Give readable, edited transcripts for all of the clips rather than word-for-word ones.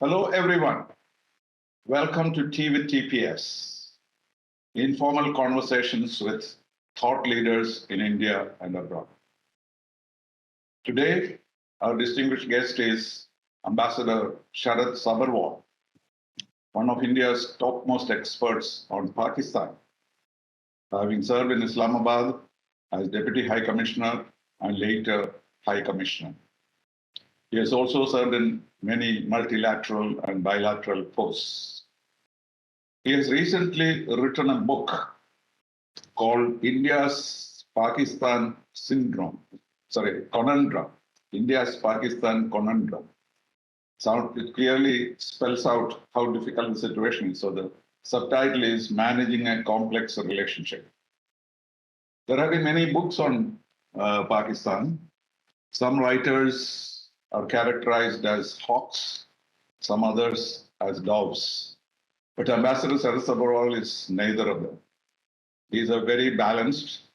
Hello, everyone. Welcome to Tea with TPS, informal conversations with thought leaders in India and abroad. Today, our distinguished guest is Ambassador Sarath Sabharwal, one of India's topmost experts on Pakistan, having served in Islamabad as Deputy High Commissioner and later High Commissioner. He has also served in many multilateral and bilateral posts. He has recently written a book called India's Pakistan Syndrome, Conundrum, India's Pakistan Conundrum. It clearly spells out how difficult the situation is. So the subtitle is Managing a Complex Relationship. There have been many books on Pakistan. Some writers are characterized as hawks, some others as doves. But Ambassador Sarath Sabharwal is neither of them. He is a very balanced,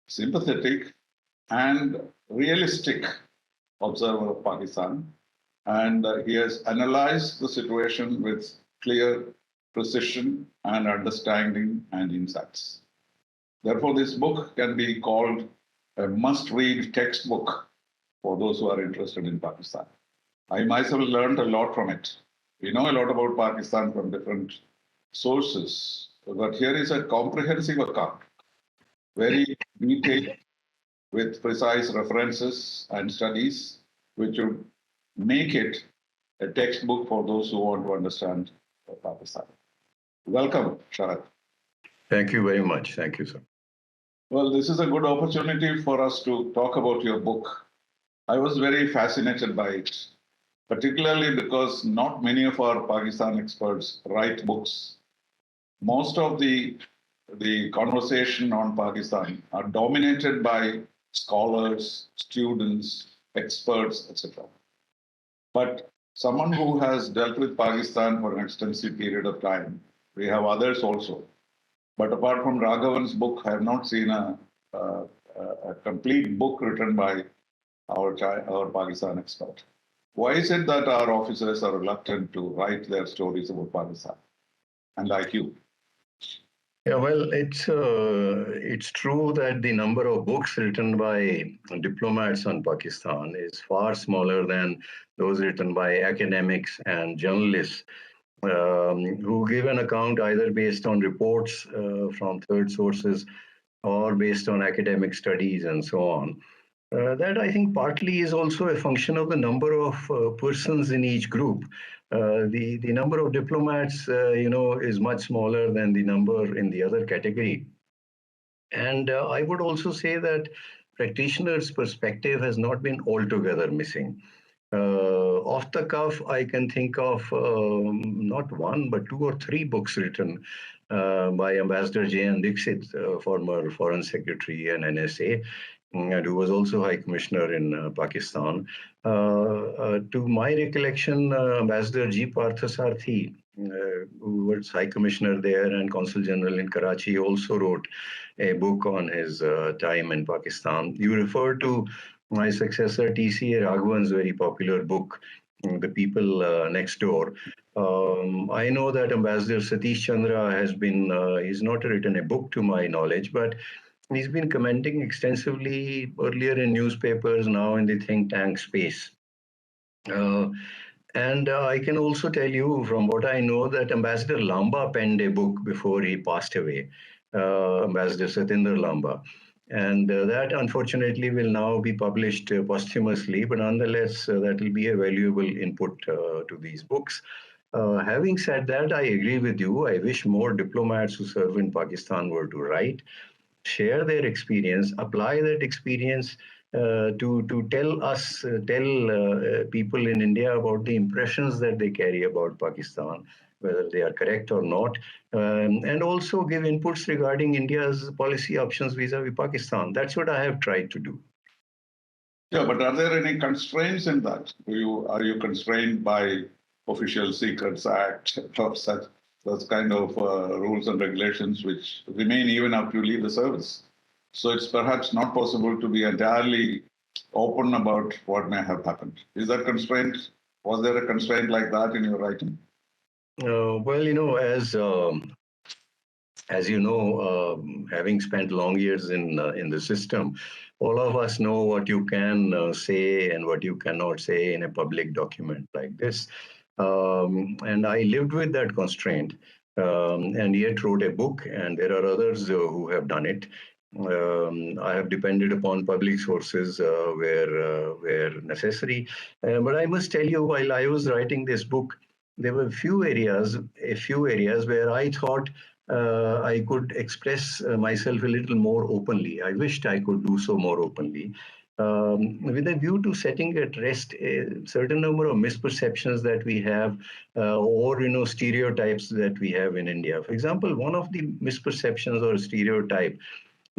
sympathetic, and realistic observer of Pakistan. And he has analyzed the situation with clear precision and understanding and insights. Therefore, this book can be called a must-read textbook for those who are interested in Pakistan. I myself learned a lot from it. We know a lot about Pakistan from different sources, but here is a comprehensive account, very detailed, with precise references and studies, which would make it a textbook for those who want to understand Pakistan. Welcome, Sarath. Thank you very much. Thank you, sir. Well, this is a good opportunity for us to talk about your book. I was very fascinated by it, particularly because not many of our Pakistan experts write books. Most of the conversation on Pakistan are dominated by scholars, students, experts, etc. But someone who has dealt with Pakistan for an extensive period of time, we have others also. But apart from Raghavan's book, I have not seen a complete book written by our Pakistan expert. Why is it that our officers are reluctant to write their stories about Pakistan? And like you. Yeah, well, it's true that the number of books written by diplomats on Pakistan is far smaller than those written by academics and journalists who give an account either based on reports from third sources or based on academic studies and so on. That I think partly is also a function of the number of persons in each group. The number of diplomats, is much smaller than the number in the other category. And I would also say that practitioners' perspective has not been altogether missing. Off the cuff, I can think of not one, but two or three books written by Ambassador J.N. Dixit, former Foreign Secretary and NSA, and who was also High Commissioner in Pakistan. To my recollection, Ambassador G. Parthasarathi, who was High Commissioner there and Consul General in Karachi, also wrote a book on his time in Pakistan. You refer to my successor, T.C.A. Raghavan's very popular book, The People Next Door. I know that Ambassador Satish Chandra has been, he's not written a book to my knowledge, but he's been commenting extensively earlier in newspapers, now in the think tank space. And I can also tell you from what I know that Ambassador Lamba penned a book before he passed away, Ambassador Satinder Lamba. And that unfortunately will now be published posthumously, but nonetheless, that will be a valuable input to these books. Having said that, I agree with you. I wish more diplomats who serve in Pakistan were to write, share their experience, apply that experience to tell people in India about the impressions that they carry about Pakistan, whether they are correct or not, and also give inputs regarding India's policy options vis-a-vis Pakistan. That's what I have tried to do. Yeah, but are there any constraints in that? Are you constrained by Official Secrets Act or such kind of rules and regulations which remain even after you leave the service? So it's perhaps not possible to be entirely open about what may have happened. Is that constraint Was there a constraint like that in your writing? Well, as you know, having spent long years in the system, all of us know what you can say and what you cannot say in a public document like this. And I lived with that constraint, and yet wrote a book. And there are others who have done it. I have depended upon public sources where necessary. But I must tell you, while I was writing this book, there were a few areas where I thought I could express myself a little more openly. I wished I could do so more openly, with a view to setting at rest a certain number of misperceptions that we have, or stereotypes that we have in India. For example, one of the misperceptions or stereotype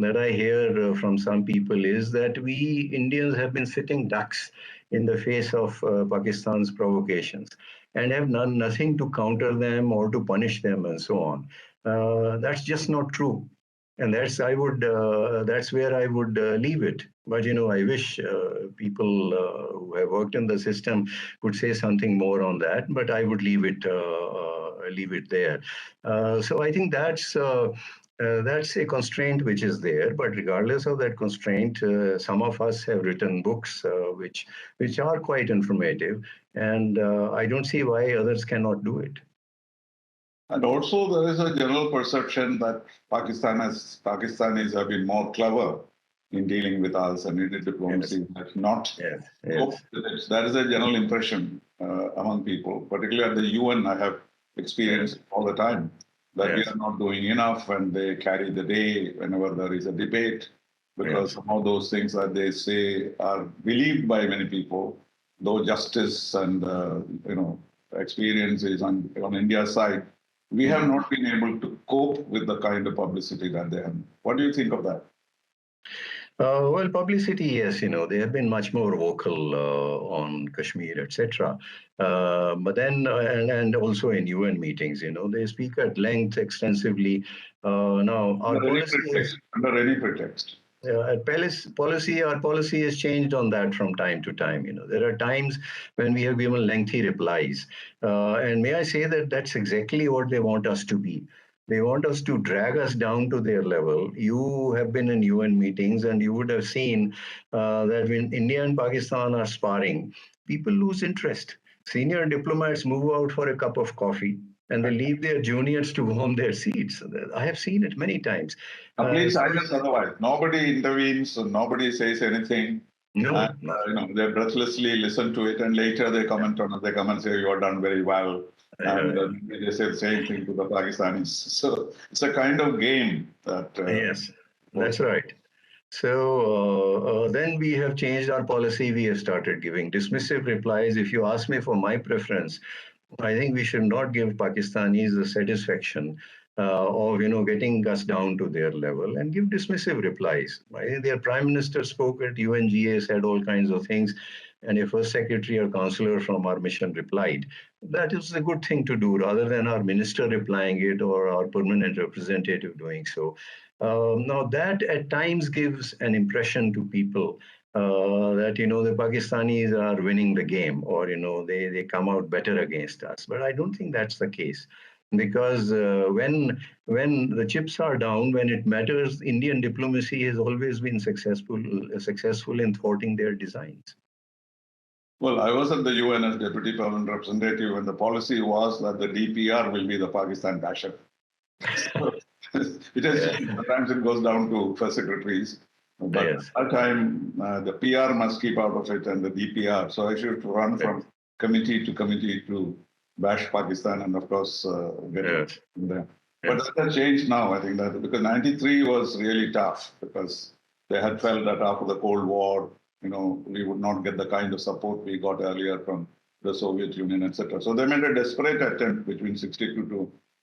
that I hear from some people is that we Indians have been sitting ducks in the face of Pakistan's provocations and have done nothing to counter them or to punish them and so on. That's just not true. And that's where I would leave it. But I wish people who have worked in the system could say something more on that. But I would leave it there. So I think that's a constraint which is there, but regardless of that constraint, some of us have written books which are quite informative, and I don't see why others cannot do it. And also, there is a general perception that Pakistanis have been more clever in dealing with us and in diplomacy, but not. Yes, cope yes, with it. That is a general impression among people, particularly at the UN. I have experienced all the time that we yes, are not doing enough, and they carry the day whenever there is a debate, because yes, some of those things that they say are believed by many people, though justice and experience is on India's side. We have not been able to cope with the kind of publicity that they have. What do you think of that? Well, publicity, yes, they have been much more vocal on Kashmir, etc. But then, and also in UN meetings, they speak at length extensively. Now, our Under any policy is pretext. Under any pretext. our policy has changed on that from time to time. There are times when we have given lengthy replies, and may I say that that's exactly what they want us to be. They want us to drag us down to their level. You have been in UN meetings, and you would have seen that when India and Pakistan are sparring, people lose interest. Senior diplomats move out for a cup of coffee, and they leave their juniors to warm their seats. I have seen it many times. Complete So silence otherwise. Nobody intervenes, and nobody says anything. And no, no. they breathlessly listen to it, and later they comment on it. They come and say, "You are done very well," and Uh, they say the same thing to the Pakistanis. So it's a kind of game that yes, goes that's right. So then we have changed our policy. We have started giving dismissive replies. If you ask me for my preference, I think we should not give Pakistanis the satisfaction of getting us down to their level and give dismissive replies. I think their prime minister spoke at UNGA, said all kinds of things, and a first secretary or counselor from our mission replied. That is a good thing to do rather than our minister replying it or our permanent representative doing so. Now that at times gives an impression to people that the Pakistanis are winning the game, or they come out better against us. But I don't think that's the case, because when the chips are down, when it matters, Indian diplomacy has always been successful in thwarting their designs. well. I was at the UN as deputy permanent representative, and the policy was that the DPR will be the Pakistan basher. So it has Yeah. changed. Sometimes it goes down to first secretaries, but at Yes. that time the PR must keep out of it and the DPR. So I should run Yes. from committee to bash Pakistan and of course get it Yes. from there. But Yes. that has changed now. I think that because '93 was really tough because they had felt that after the Cold War, we would not get the kind of support we got earlier from the Soviet Union, etc. So they made a desperate attempt between 62 to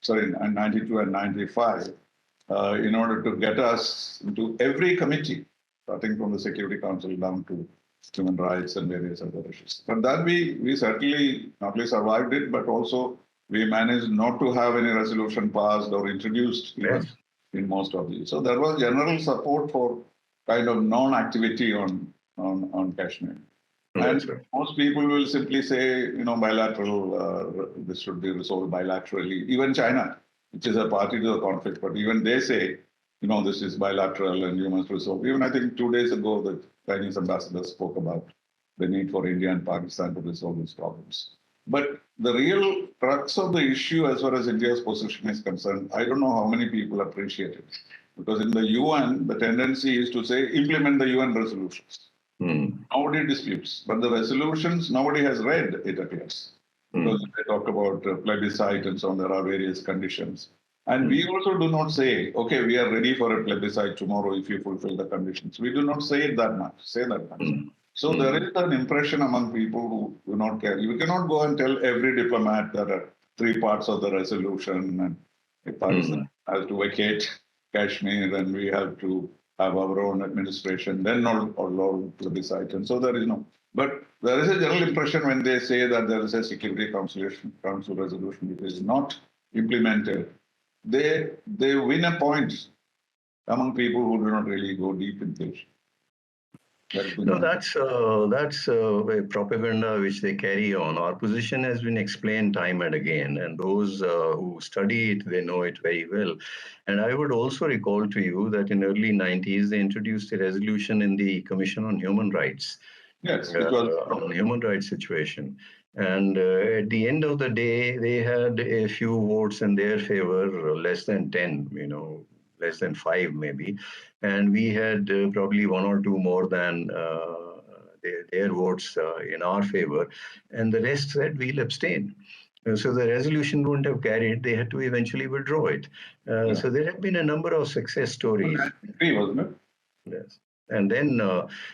sorry, and 92 and 95, in order to get us into every committee, starting from the Security Council down to human rights and various other issues. But that we certainly not only survived it, but also we managed not to have any resolution passed or introduced even Yes. in most of these. So there was general support for kind of non-activity on Kashmir. And That's right. most people will simply say, bilateral, this should be resolved bilaterally. Even China, which is a party to the conflict, but even they say, this is bilateral and you must resolve. Even I think 2 days ago, the Chinese ambassador spoke about the need for India and Pakistan to resolve these problems. But the real crux of the issue, as far as India's position is concerned, I don't know how many people appreciate it. Because in the UN, the tendency is to say, implement the UN resolutions. Nobody disputes. But the resolutions, nobody has read, it appears. Because they talk about plebiscite and so on, there are various conditions. And we also do not say, okay, we are ready for a plebiscite tomorrow if you fulfill the conditions. We do not say it that much, So there is an impression among people who do not care. You cannot go and tell every diplomat that are 3 parts of the resolution and if Pakistan has to vacate Kashmir and we have to have our own administration, then not all plebiscite. And so there is no. But there is a general impression when they say that there is a Security Council resolution which is not implemented, they win a point among people who do not really go deep into it. No, that's a propaganda which they carry on. Our position has been explained time and again, and those who study it, they know it very well. And I would also recall to you that in early 90s, they introduced a resolution in the Commission on Human Rights. Yes, it was on human rights situation. And at the end of the day, they had a few votes in their favor, less than 10, less than 5 maybe. And we had probably 1 or 2 more than their votes in our favor. And the rest said, we'll abstain. So the resolution wouldn't have carried. They had to eventually withdraw it. So there have been a number of success stories. Wasn't it? Yes. And then,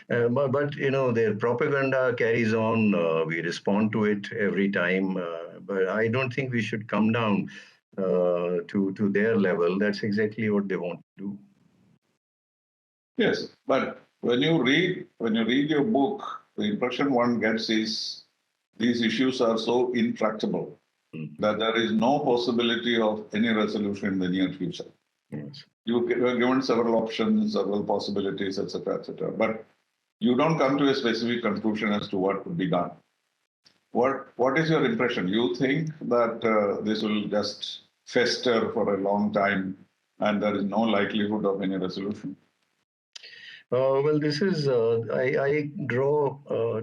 but their propaganda carries on. We respond to it every time. But I don't think we should come down to their level. That's exactly what they want to do. Yes, but when you read your book, the impression one gets is these issues are so intractable that there is no possibility of any resolution in the near future. Yes. You were given several options, several possibilities, etc., etc. But you don't come to a specific conclusion as to what could be done. What is your impression? You think that this will just fester for a long time and there is no likelihood of any resolution? Well, this is, I draw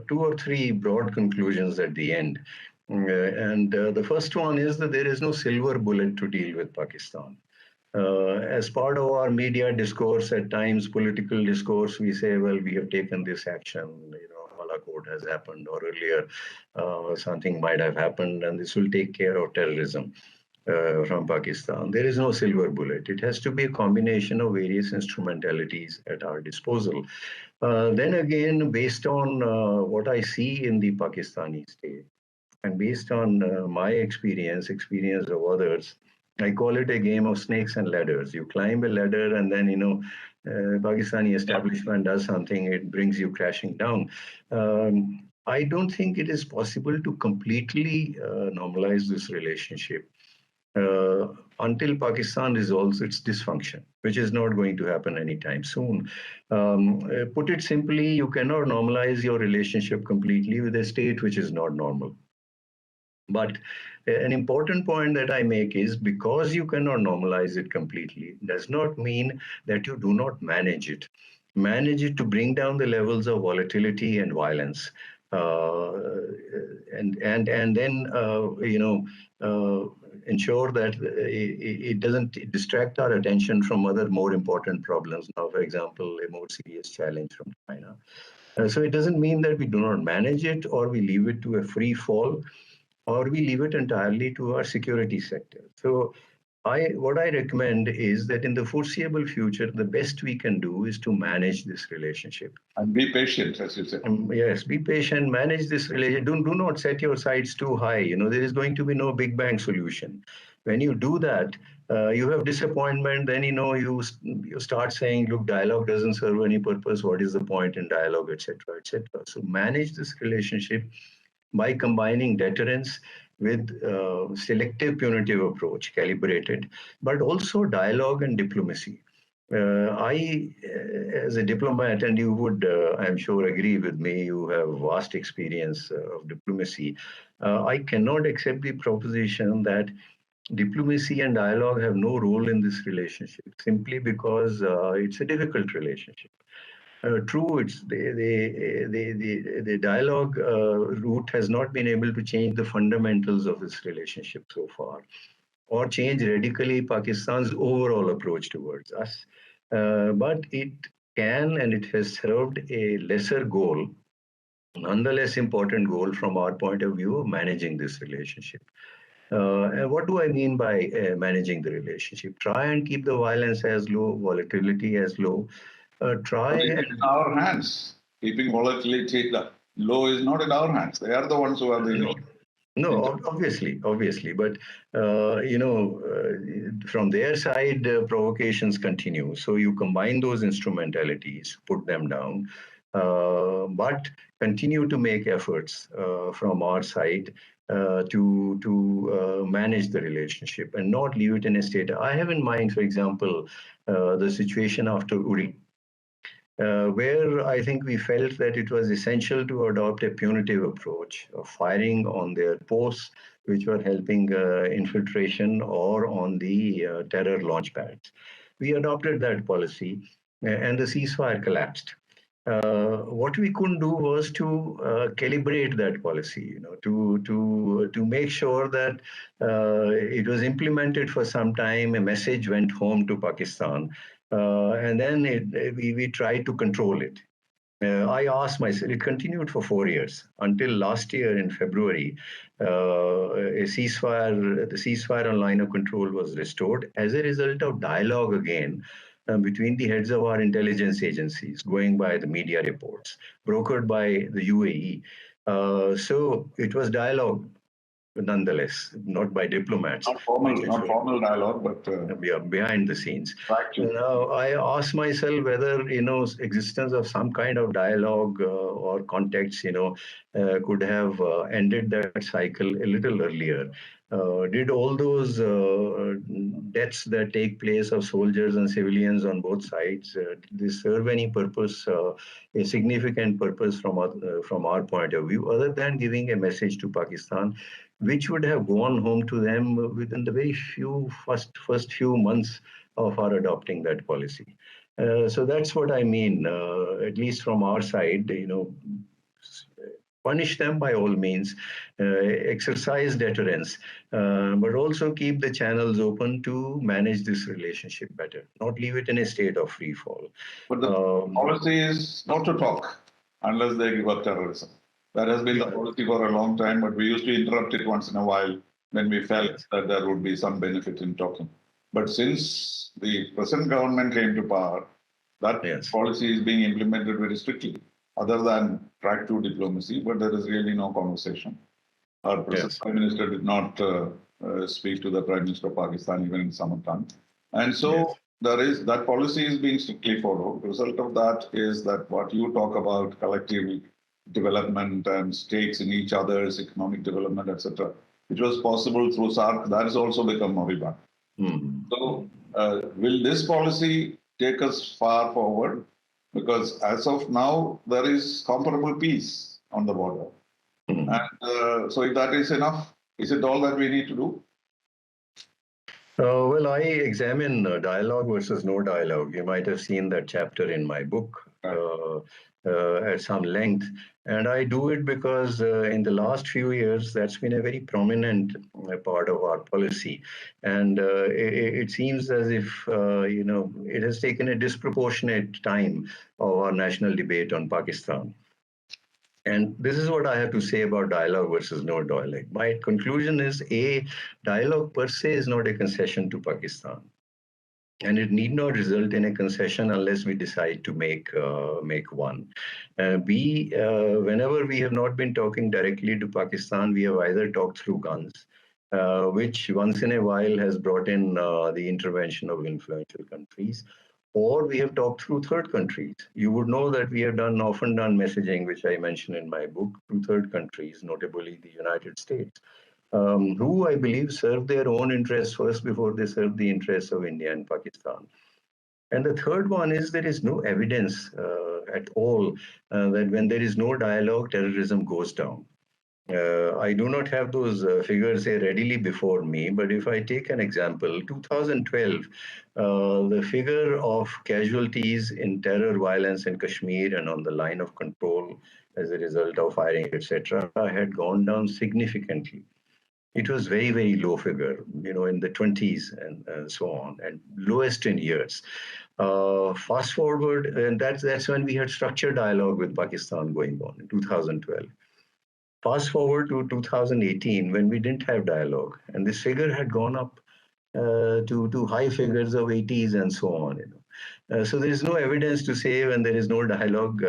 2 or 3 broad conclusions at the end. And the first one is that there is no silver bullet to deal with Pakistan. As part of our media discourse, at times political discourse, we say, well, we have taken this action, Malakot has happened, or earlier something might have happened, and this will take care of terrorism from Pakistan. There is no silver bullet. It has to be a combination of various instrumentalities at our disposal. Then again, based on what I see in the Pakistani state, and based on my experience of others, I call it a game of snakes and ladders. You climb a ladder and then, Pakistani establishment does something, it brings you crashing down. I don't think it is possible to completely normalize this relationship until Pakistan resolves its dysfunction, which is not going to happen anytime soon. Put it simply, you cannot normalize your relationship completely with a state which is not normal. But an important point that I make is because you cannot normalize it completely does not mean that you do not manage it. Manage it to bring down the levels of volatility and violence. And then ensure that it doesn't distract our attention from other more important problems. Now, for example, a more serious challenge from China. So it doesn't mean that we do not manage it or we leave it to a free fall or we leave it entirely to our security sector. So what I recommend is that in the foreseeable future, the best we can do is to manage this relationship. And be patient, as you said. Yes, be patient, manage this relationship. Do not set your sights too high. There is going to be no big bang solution. When you do that, you have disappointment, then you start saying, look, dialogue doesn't serve any purpose. What is the point in dialogue, etc., etc. So manage this relationship by combining deterrence with selective punitive approach, calibrated, but also dialogue and diplomacy. As a diplomat, and you would, I'm sure, agree with me, you have vast experience of diplomacy. I cannot accept the proposition that diplomacy and dialogue have no role in this relationship simply because it's a difficult relationship. True, it's the dialogue route has not been able to change the fundamentals of this relationship so far, or change radically Pakistan's overall approach towards us. But it can and it has served a lesser goal, nonetheless important goal from our point of view of managing this relationship. And what do I mean by managing the relationship? Try and keep the violence as low, volatility as low. Try But it is and in our hands. Keeping volatility low is not in our hands. They are the ones who are no, the no, inter- obviously, but from their side, provocations continue. So you combine those instrumentalities, put them down, but continue to make efforts from our side to manage the relationship and not leave it in a state. I have in mind, for example, the situation after Uri, where I think we felt that it was essential to adopt a punitive approach of firing on their posts, which were helping infiltration, or on the terror launch pads. We adopted that policy, and the ceasefire collapsed. What we couldn't do was to calibrate that policy, to make sure that it was implemented for some time. A message went home to Pakistan, and then we tried to control it. I asked myself, it continued for 4 years until last year in February. The ceasefire on line of control was restored as a result of dialogue again between the heads of our intelligence agencies, going by the media reports, brokered by the UAE. So it was dialogue nonetheless, not by diplomats, which not were formal dialogue, but behind the scenes. factual. Now, I ask myself whether existence of some kind of dialogue or context could have ended that cycle a little earlier. Did all those deaths that take place of soldiers and civilians on both sides did they serve any purpose, a significant purpose from our point of view, other than giving a message to Pakistan, which would have gone home to them within the very first few months of our adopting that policy. So that's what I mean. At least from our side, punish them by all means, exercise deterrence, but also keep the channels open to manage this relationship better, not leave it in a state of free fall. But the policy is not to talk unless they give up terrorism. That has been the policy for a long time, but we used to interrupt it once in a while when we felt that there would be some benefit in talking. But since the present government came to power, that policy is being implemented very strictly, other than track to diplomacy, but there is really no conversation. Our Prime Minister did not speak to the Prime Minister of Pakistan even in summertime. And so there is that policy is being strictly followed. The result of that is that what you talk about, collective development and states in each other's economic development, etc., which was possible through SARC, that has also become moribund. So will this policy take us far forward? Because as of now, there is comparable peace on the border. And so if that is enough, is it all that we need to do? Well, I examine dialogue versus no dialogue. You might have seen that chapter in my book at some length. And I do it because in the last few years, that's been a very prominent part of our policy. And it seems as if, it has taken a disproportionate time of our national debate on Pakistan. And this is what I have to say about dialogue versus no dialogue. My conclusion is dialogue per se is not a concession to Pakistan. And it need not result in a concession unless we decide to make one. Whenever we have not been talking directly to Pakistan, we have either talked through guns, which once in a while has brought in the intervention of influential countries, or we have talked through third countries. You would know that we have often done messaging, which I mentioned in my book, to third countries, notably the United States, who I believe serve their own interests first before they serve the interests of India and Pakistan. And the third one is there is no evidence at all that when there is no dialogue, terrorism goes down. I do not have those figures here readily before me, but if I take an example, 2012, the figure of casualties in terror violence in Kashmir and on the line of control as a result of firing, etc., had gone down significantly. It was very, very low figure, in the 20s and so on, and lowest in years. Fast forward, and that's when we had structured dialogue with Pakistan going on in 2012. Fast forward to 2018 when we didn't have dialogue, and this figure had gone up to high figures of 80s and so on. So there is no evidence to say when there is no dialogue,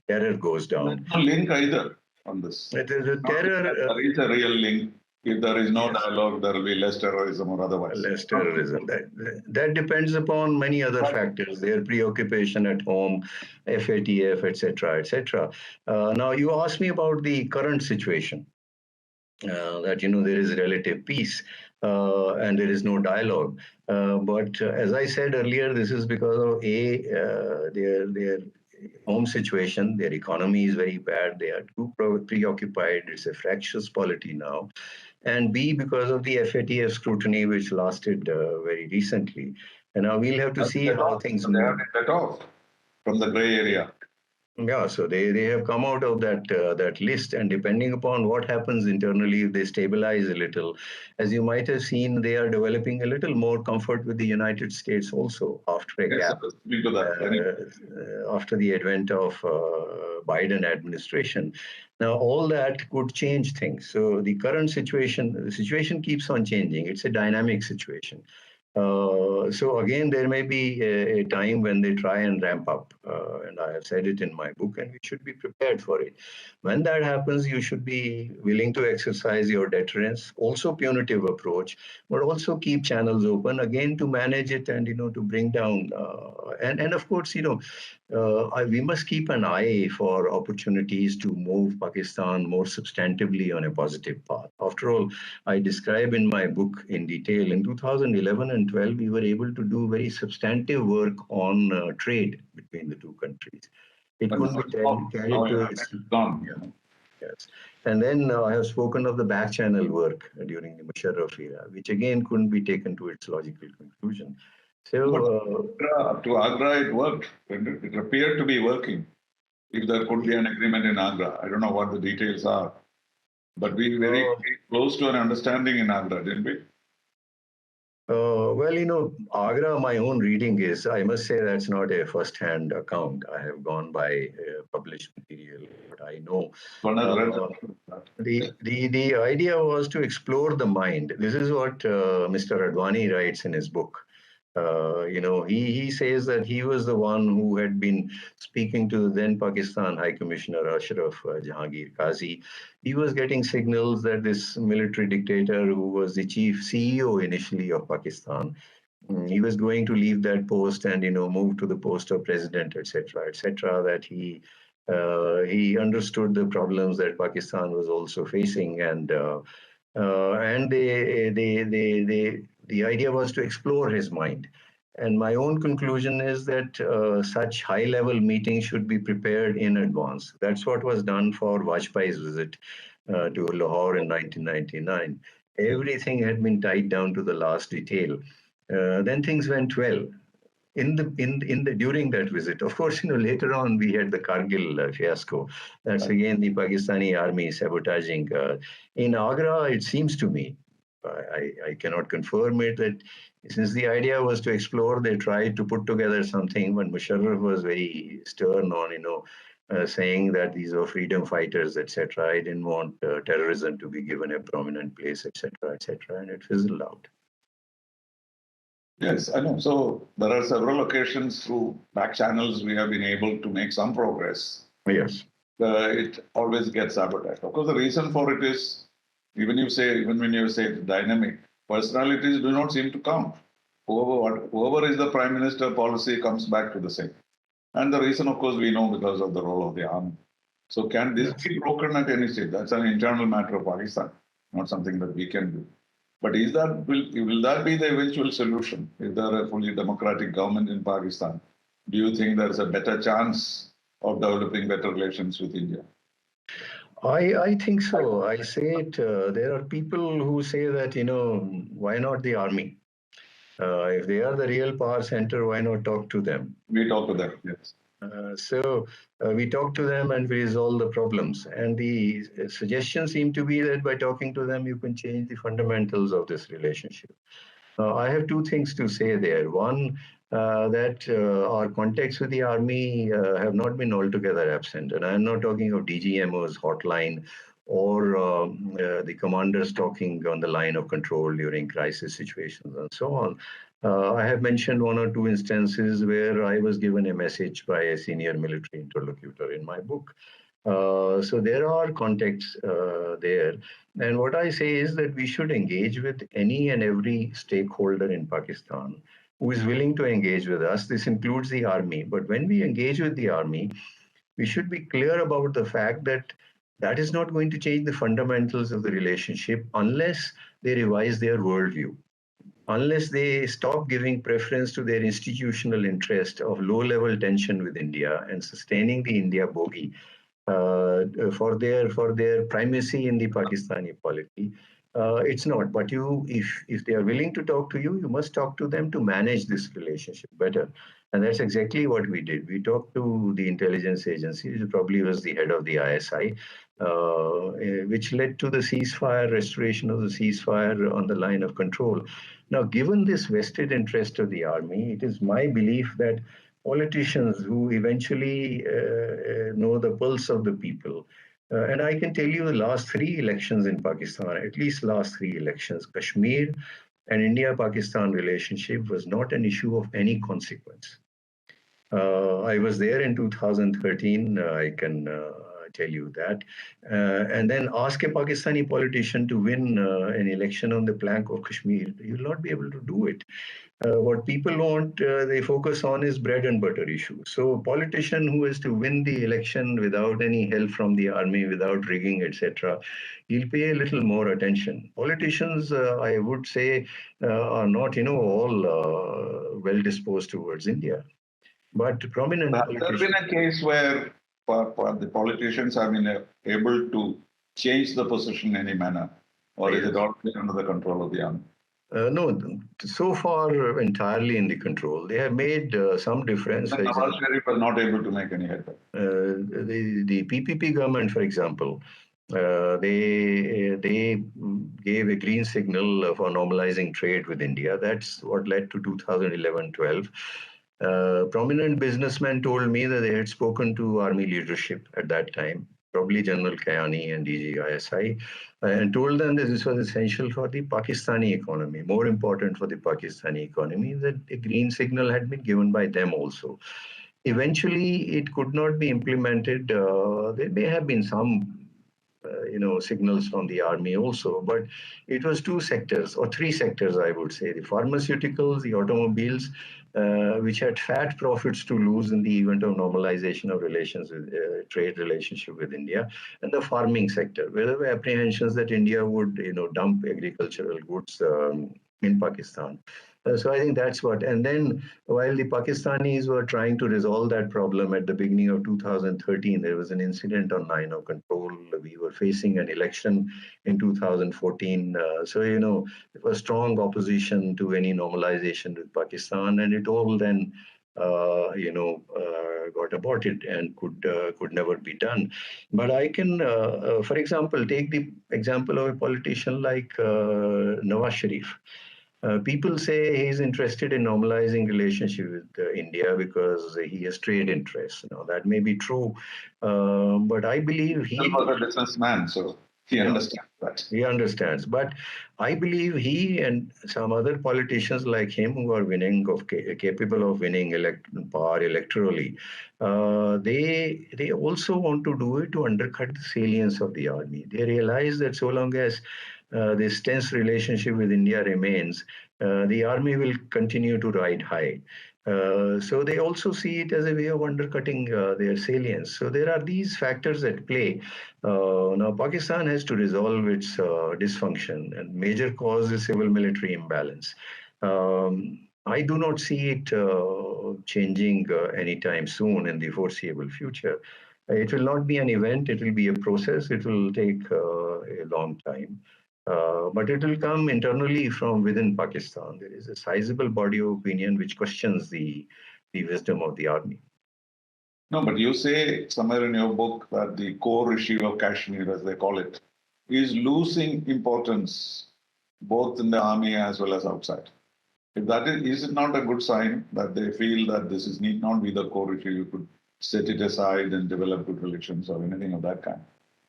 terror goes There's down. no link either on this. It is a Not terror. that there is a real link. If there is no Yes. dialogue, there will be less terrorism or otherwise. Less terrorism. That depends upon many other factors, their preoccupation at home, FATF, etc., etc. Now, you asked me about the current situation, that, there is relative peace and there is no dialogue. But as I said earlier, this is because of their home situation, their economy is very bad, they are too preoccupied, it's a fractious polity now, and B, because of the FATF scrutiny, which lasted very recently. And now we'll have to see how things They have move. been let off from the grey area. Yeah, so they have come out of that list, and depending upon what happens internally, if they stabilize a little, as you might have seen, they are developing a little more comfort with the United States also after a Yes, gap, speak to that. after the advent of Biden administration. Now, all that could change things. So the situation keeps on changing. It's a dynamic situation. So again, there may be a time when they try and ramp up, and I have said it in my book, and we should be prepared for it. When that happens, you should be willing to exercise your deterrence, also punitive approach, but also keep channels open again to manage it and to bring down and of course we must keep an eye for opportunities to move Pakistan more substantively on a positive path. After all, I describe in my book in detail. In 2011 and 12, we were able to do very substantive work on trade between the two countries. It But couldn't be carried to its. gone. Yeah, yes. And then I have spoken of the back channel work during the Musharraf era, which again couldn't be taken to its logical conclusion. So, Up to Agra, it worked. It appeared to be working. If there could be an agreement in Agra, I don't know what the details are, but we very close to an understanding in Agra, didn't we? Well, Agra, my own reading is, I must say that's not a first-hand account. I have gone by published material, but I know One has read the idea was to explore the mind. This is what Mr. Advani writes in his book. He says that he was the one who had been speaking to the then Pakistan High Commissioner Ashraf Jahangir Qazi. He was getting signals that this military dictator, who was the chief CEO initially of Pakistan, he was going to leave that post and move to the post of president, etc., etc. That he understood the problems that Pakistan was also facing, and the idea was to explore his mind. And my own conclusion is that such high-level meetings should be prepared in advance. That's what was done for Vajpayee's visit to Lahore in 1999. Everything had been tied down to the last detail. Then things went well in the during that visit. Of course, later on we had the Kargil fiasco. That's again the Pakistani army sabotaging. In Agra, it seems to me, I cannot confirm it, that since the idea was to explore, they tried to put together something, but Musharraf was very stern on, saying that these are freedom fighters, etc. I didn't want terrorism to be given a prominent place, etc., etc., and it fizzled out. Yes, I know. So there are several occasions through back channels we have been able to make some progress. Yes. It always gets sabotaged. Of course, the reason for it is even when you say dynamic, personalities do not seem to come. Whoever is the prime minister, policy comes back to the same. And the reason, of course, we know because of the role of the army. So can this be broken at any stage? That's an internal matter of Pakistan, not something that we can do. But will that be the eventual solution? Is there a fully democratic government in Pakistan? Do you think there's a better chance of developing better relations with India? I think so. I say it. There are people who say that, why not the army? If they are the real power center, why not talk to them? We talk to them, yes. So we talk to them and we resolve the problems. And the suggestion seemed to be that by talking to them, you can change the fundamentals of this relationship. I have two things to say there. One, that our contacts with the army have not been altogether absent. And I'm not talking of DGMO's hotline or the commanders talking on the line of control during crisis situations and so on. I have mentioned one or two instances where I was given a message by a senior military interlocutor in my book. So there are contacts there. And what I say is that we should engage with any and every stakeholder in Pakistan who is willing to engage with us. This includes the army. But when we engage with the army, we should be clear about the fact that that is not going to change the fundamentals of the relationship unless they revise their worldview, unless they stop giving preference to their institutional interest of low-level tension with India and sustaining the India bogey for their primacy in the Pakistani polity. It's not. But if they are willing to talk to you, you must talk to them to manage this relationship better. And that's exactly what we did. We talked to the intelligence agency, which probably was the head of the ISI, which led to the ceasefire, restoration of the ceasefire on the line of control. Now, given this vested interest of the army, it is my belief that politicians who eventually know the pulse of the people. And I can tell you the last three elections in Pakistan, at least last three elections, Kashmir and India-Pakistan relationship was not an issue of any consequence. I was there in 2013, I can tell you that. And then ask a Pakistani politician to win an election on the plank of Kashmir, you will not be able to do it. What people want, they focus on is bread and butter issues. So a politician who is to win the election without any help from the army, without rigging, etc., he'll pay a little more attention. Politicians, I would say, are not, all well disposed towards India. But prominent Has there been politicians. a case where the politicians have been able to change the position in any manner? Or is it all under the control of the army? No, so far entirely in the control. They have made some difference. For Nawaz example, Sharif was not able to make any headway. the PPP government, for example, they gave a green signal for normalizing trade with India. That's what led to 2011-12. Prominent businessmen told me that they had spoken to army leadership at that time, probably General Kayani and DGISI, and told them that this was essential for the Pakistani economy, more important for the Pakistani economy, that a green signal had been given by them also. Eventually, it could not be implemented. There may have been some signals from the army also, but it was two sectors or three sectors, I would say: the pharmaceuticals, the automobiles, which had fat profits to lose in the event of normalization of relations with trade relationship with India, and the farming sector, where there were apprehensions that India would, dump agricultural goods in Pakistan. So I think that's what. And then while the Pakistanis were trying to resolve that problem at the beginning of 2013, there was an incident on line of control. We were facing an election in 2014. So there was strong opposition to any normalization with Pakistan, and it all then got aborted and could never be done. But I can, for example, take the example of a politician like Nawaz Sharif. People say he's interested in normalizing relationship with India because he has trade interests. That may be true, but I believe He was a businessman, so he understands that. He understands, but I believe he and some other politicians like him who are capable of winning power electorally, they also want to do it to undercut the salience of the army. They realize that so long as this tense relationship with India remains, the army will continue to ride high. So they also see it as a way of undercutting their salience. So there are these factors at play. Now, Pakistan has to resolve its dysfunction, and major cause is civil-military imbalance. I do not see it changing anytime soon in the foreseeable future. It will not be an event, it will be a process, it will take a long time. But it will come internally from within Pakistan. There is a sizable body of opinion which questions the wisdom of the army. No, but you say somewhere in your book that the core issue of Kashmir, as they call it, is losing importance both in the army as well as outside. If that is it not a good sign that they feel that this is need not be the core issue? You could set it aside and develop good relations or anything of that kind.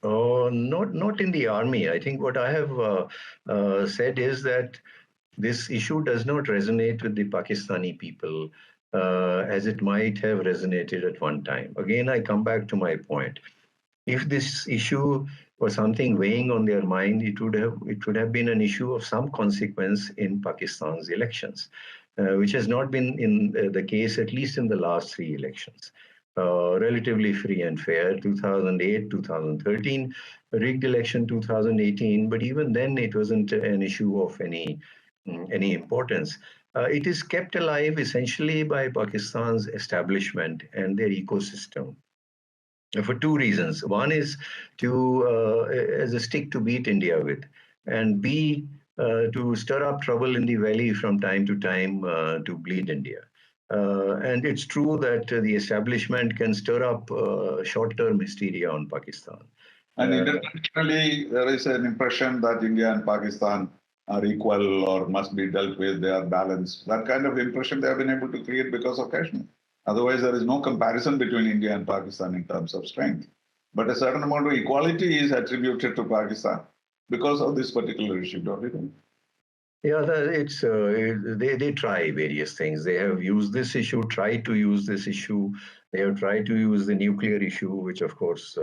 Not in the army. I think what I have said is that this issue does not resonate with the Pakistani people as it might have resonated at one time. Again, I come back to my point. If this issue was something weighing on their mind, it would have been an issue of some consequence in Pakistan's elections, which has not been in the case at least in the last three elections. Relatively free and fair, 2008, 2013, rigged election 2018, but even then it wasn't an issue of any importance. It is kept alive essentially by Pakistan's establishment and their ecosystem for two reasons. One is to as a stick to beat India with, and B to stir up trouble in the valley from time to time to bleed India. And it's true that the establishment can stir up short-term hysteria on Pakistan. And internationally, there is an impression that India and Pakistan are equal or must be dealt with, they are balanced. That kind of impression they have been able to create because of Kashmir. Otherwise, there is no comparison between India and Pakistan in terms of strength. But a certain amount of equality is attributed to Pakistan because of this particular issue, don't you think? Yeah, they try various things. They have used this issue, tried to use this issue. They have tried to use the nuclear issue, which of course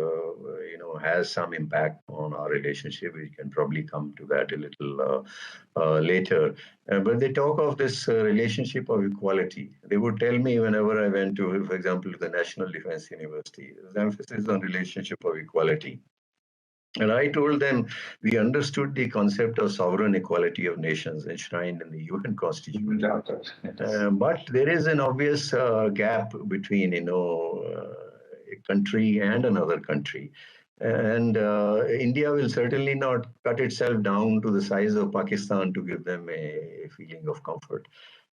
has some impact on our relationship. We can probably come to that a little later. But they talk of this relationship of equality. They would tell me whenever I went to, for example, to the National Defense University, there's emphasis on relationship of equality. And I told them we understood the concept of sovereign equality of nations enshrined in the UN Constitution. But there is an obvious gap between, a country and another country. And India will certainly not cut itself down to the size of Pakistan to give them a feeling of comfort.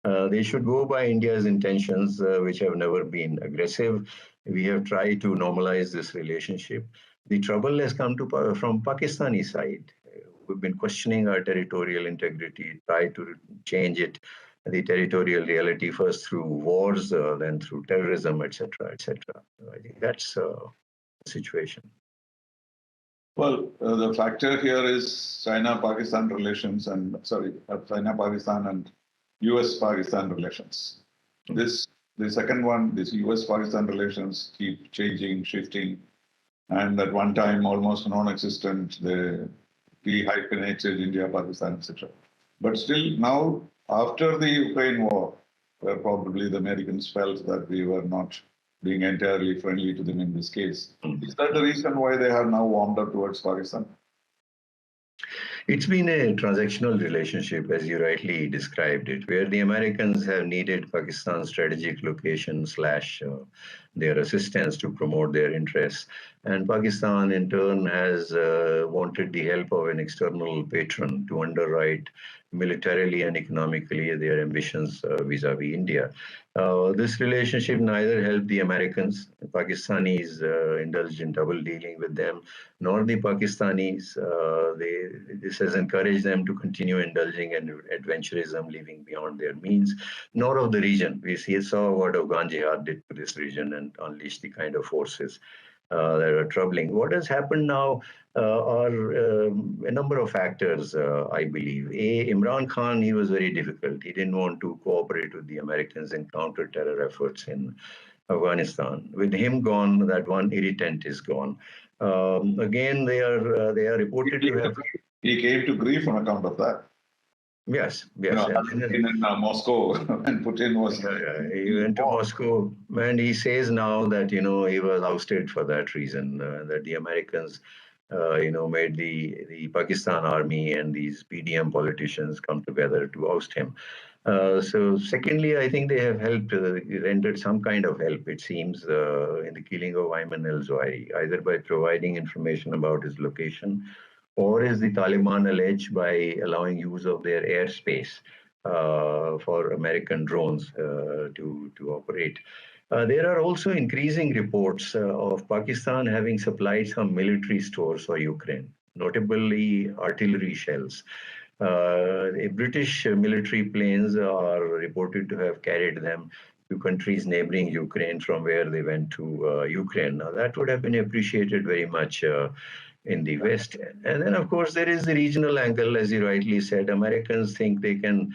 They should go by India's intentions, which have never been aggressive. We have tried to normalize this relationship. The trouble has come from Pakistani side. We've been questioning our territorial integrity, try to change it, the territorial reality first through wars, then through terrorism, etc., etc. I think that's the situation. Well, the factor here is China-Pakistan relations China-Pakistan and US-Pakistan relations. The second one, this US-Pakistan relations keep changing, shifting, and at one time almost non-existent. They dehyphenated India, Pakistan, etc. But still now, after the Ukraine war, where probably the Americans felt that we were not being entirely friendly to them in this case, is that the reason why they have now warmed up towards Pakistan? It's been a transactional relationship, as you rightly described it, where the Americans have needed Pakistan's strategic location slash their assistance to promote their interests. And Pakistan, in turn, has wanted the help of an external patron to underwrite militarily and economically their ambitions vis-a-vis India. This relationship neither helped the Americans, the Pakistanis indulged in double dealing with them, nor the Pakistanis. This has encouraged them to continue indulging in adventurism, living beyond their means, nor of the region. Saw what Afghan jihad did to this region and unleashed the kind of forces that are troubling. What has happened now are a number of factors, I believe. Imran Khan, he was very difficult. He didn't want to cooperate with the Americans in counter-terror efforts in Afghanistan. With him gone, that one irritant is gone. Again, they are reported to have. He came to grief on account of that. Yes, You yes. know, And having been in Moscow when Putin was he in went to war. Moscow, and he says now that he was ousted for that reason. That the Americans, made the Pakistan army and these PDM politicians come together to oust him. So, secondly, I think they have helped, rendered some kind of help, it seems, in the killing of Ayman al-Zawahiri, either by providing information about his location, or as the Taliban allege, by allowing use of their airspace for American drones to operate. There are also increasing reports of Pakistan having supplied some military stores for Ukraine, notably artillery shells. The British military planes are reported to have carried them to countries neighboring Ukraine from where they went to Ukraine. Now, that would have been appreciated very much in the West. And then, of course, there is the regional angle, as you rightly said. Americans think they can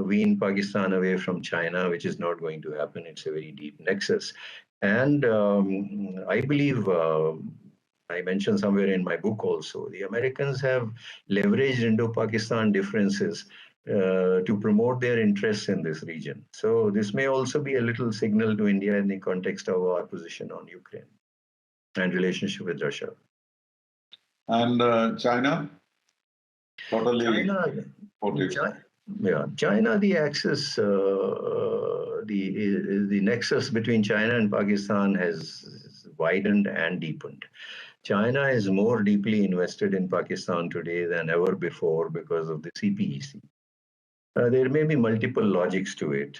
wean Pakistan away from China, which is not going to happen. It's a very deep nexus. And I believe I mentioned somewhere in my book also, the Americans have leveraged Indo-Pakistan differences to promote their interests in this region. So this may also be a little signal to India in the context of our position on Ukraine and relationship with Russia. And China, totally China, supportive. China, the axis, the nexus between China and Pakistan has widened and deepened. China is more deeply invested in Pakistan today than ever before because of the CPEC. There may be multiple logics to it.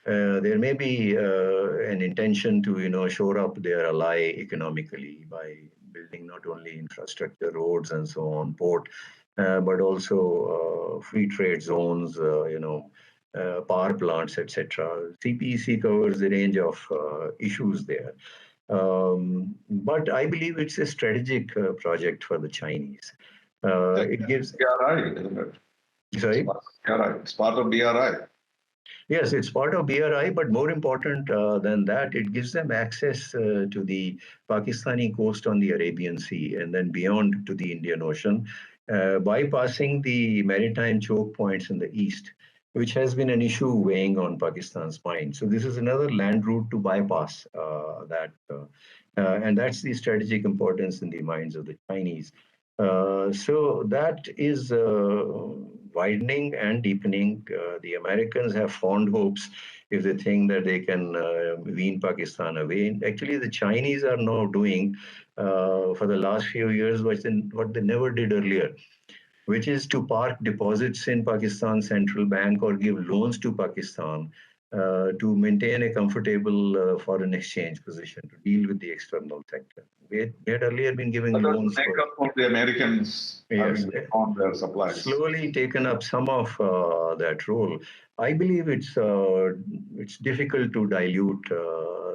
There may be an intention to shore up their ally economically by building not only infrastructure, roads, and so on, port, but also free trade zones, power plants, etc. CPEC covers the range of issues there. But I believe it's a strategic project for the Chinese. It gives. BRI, isn't it? Sorry? BRI. It's part of BRI. Yes, it's part of BRI, but more important than that, it gives them access to the Pakistani coast on the Arabian Sea and then beyond to the Indian Ocean, bypassing the maritime choke points in the east, which has been an issue weighing on Pakistan's mind. So this is another land route to bypass that, and that's the strategic importance in the minds of the Chinese. So that is widening and deepening. The Americans have fond hopes if they think that they can wean Pakistan away. And actually, the Chinese are now doing for the last few years what they never did earlier, which is to park deposits in Pakistan Central Bank or give loans to Pakistan to maintain a comfortable foreign exchange position to deal with the external sector. We had earlier been giving But that's to loans make for. up for the Americans Yes, having on their supplies. slowly taken up some of that role. I believe it's difficult to dilute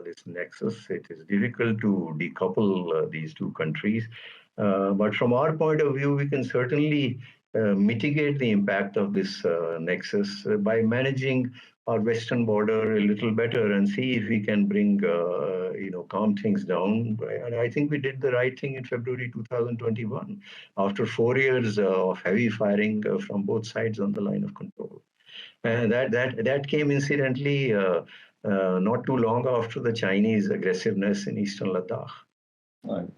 this nexus. It is difficult to decouple these two countries. But from our point of view, we can certainly mitigate the impact of this nexus by managing our western border a little better and see if we can bring calm things down. And I think we did the right thing in February 2021 after 4 years of heavy firing from both sides on the line of control. And that came incidentally not too long after the Chinese aggressiveness in eastern Ladakh. Right.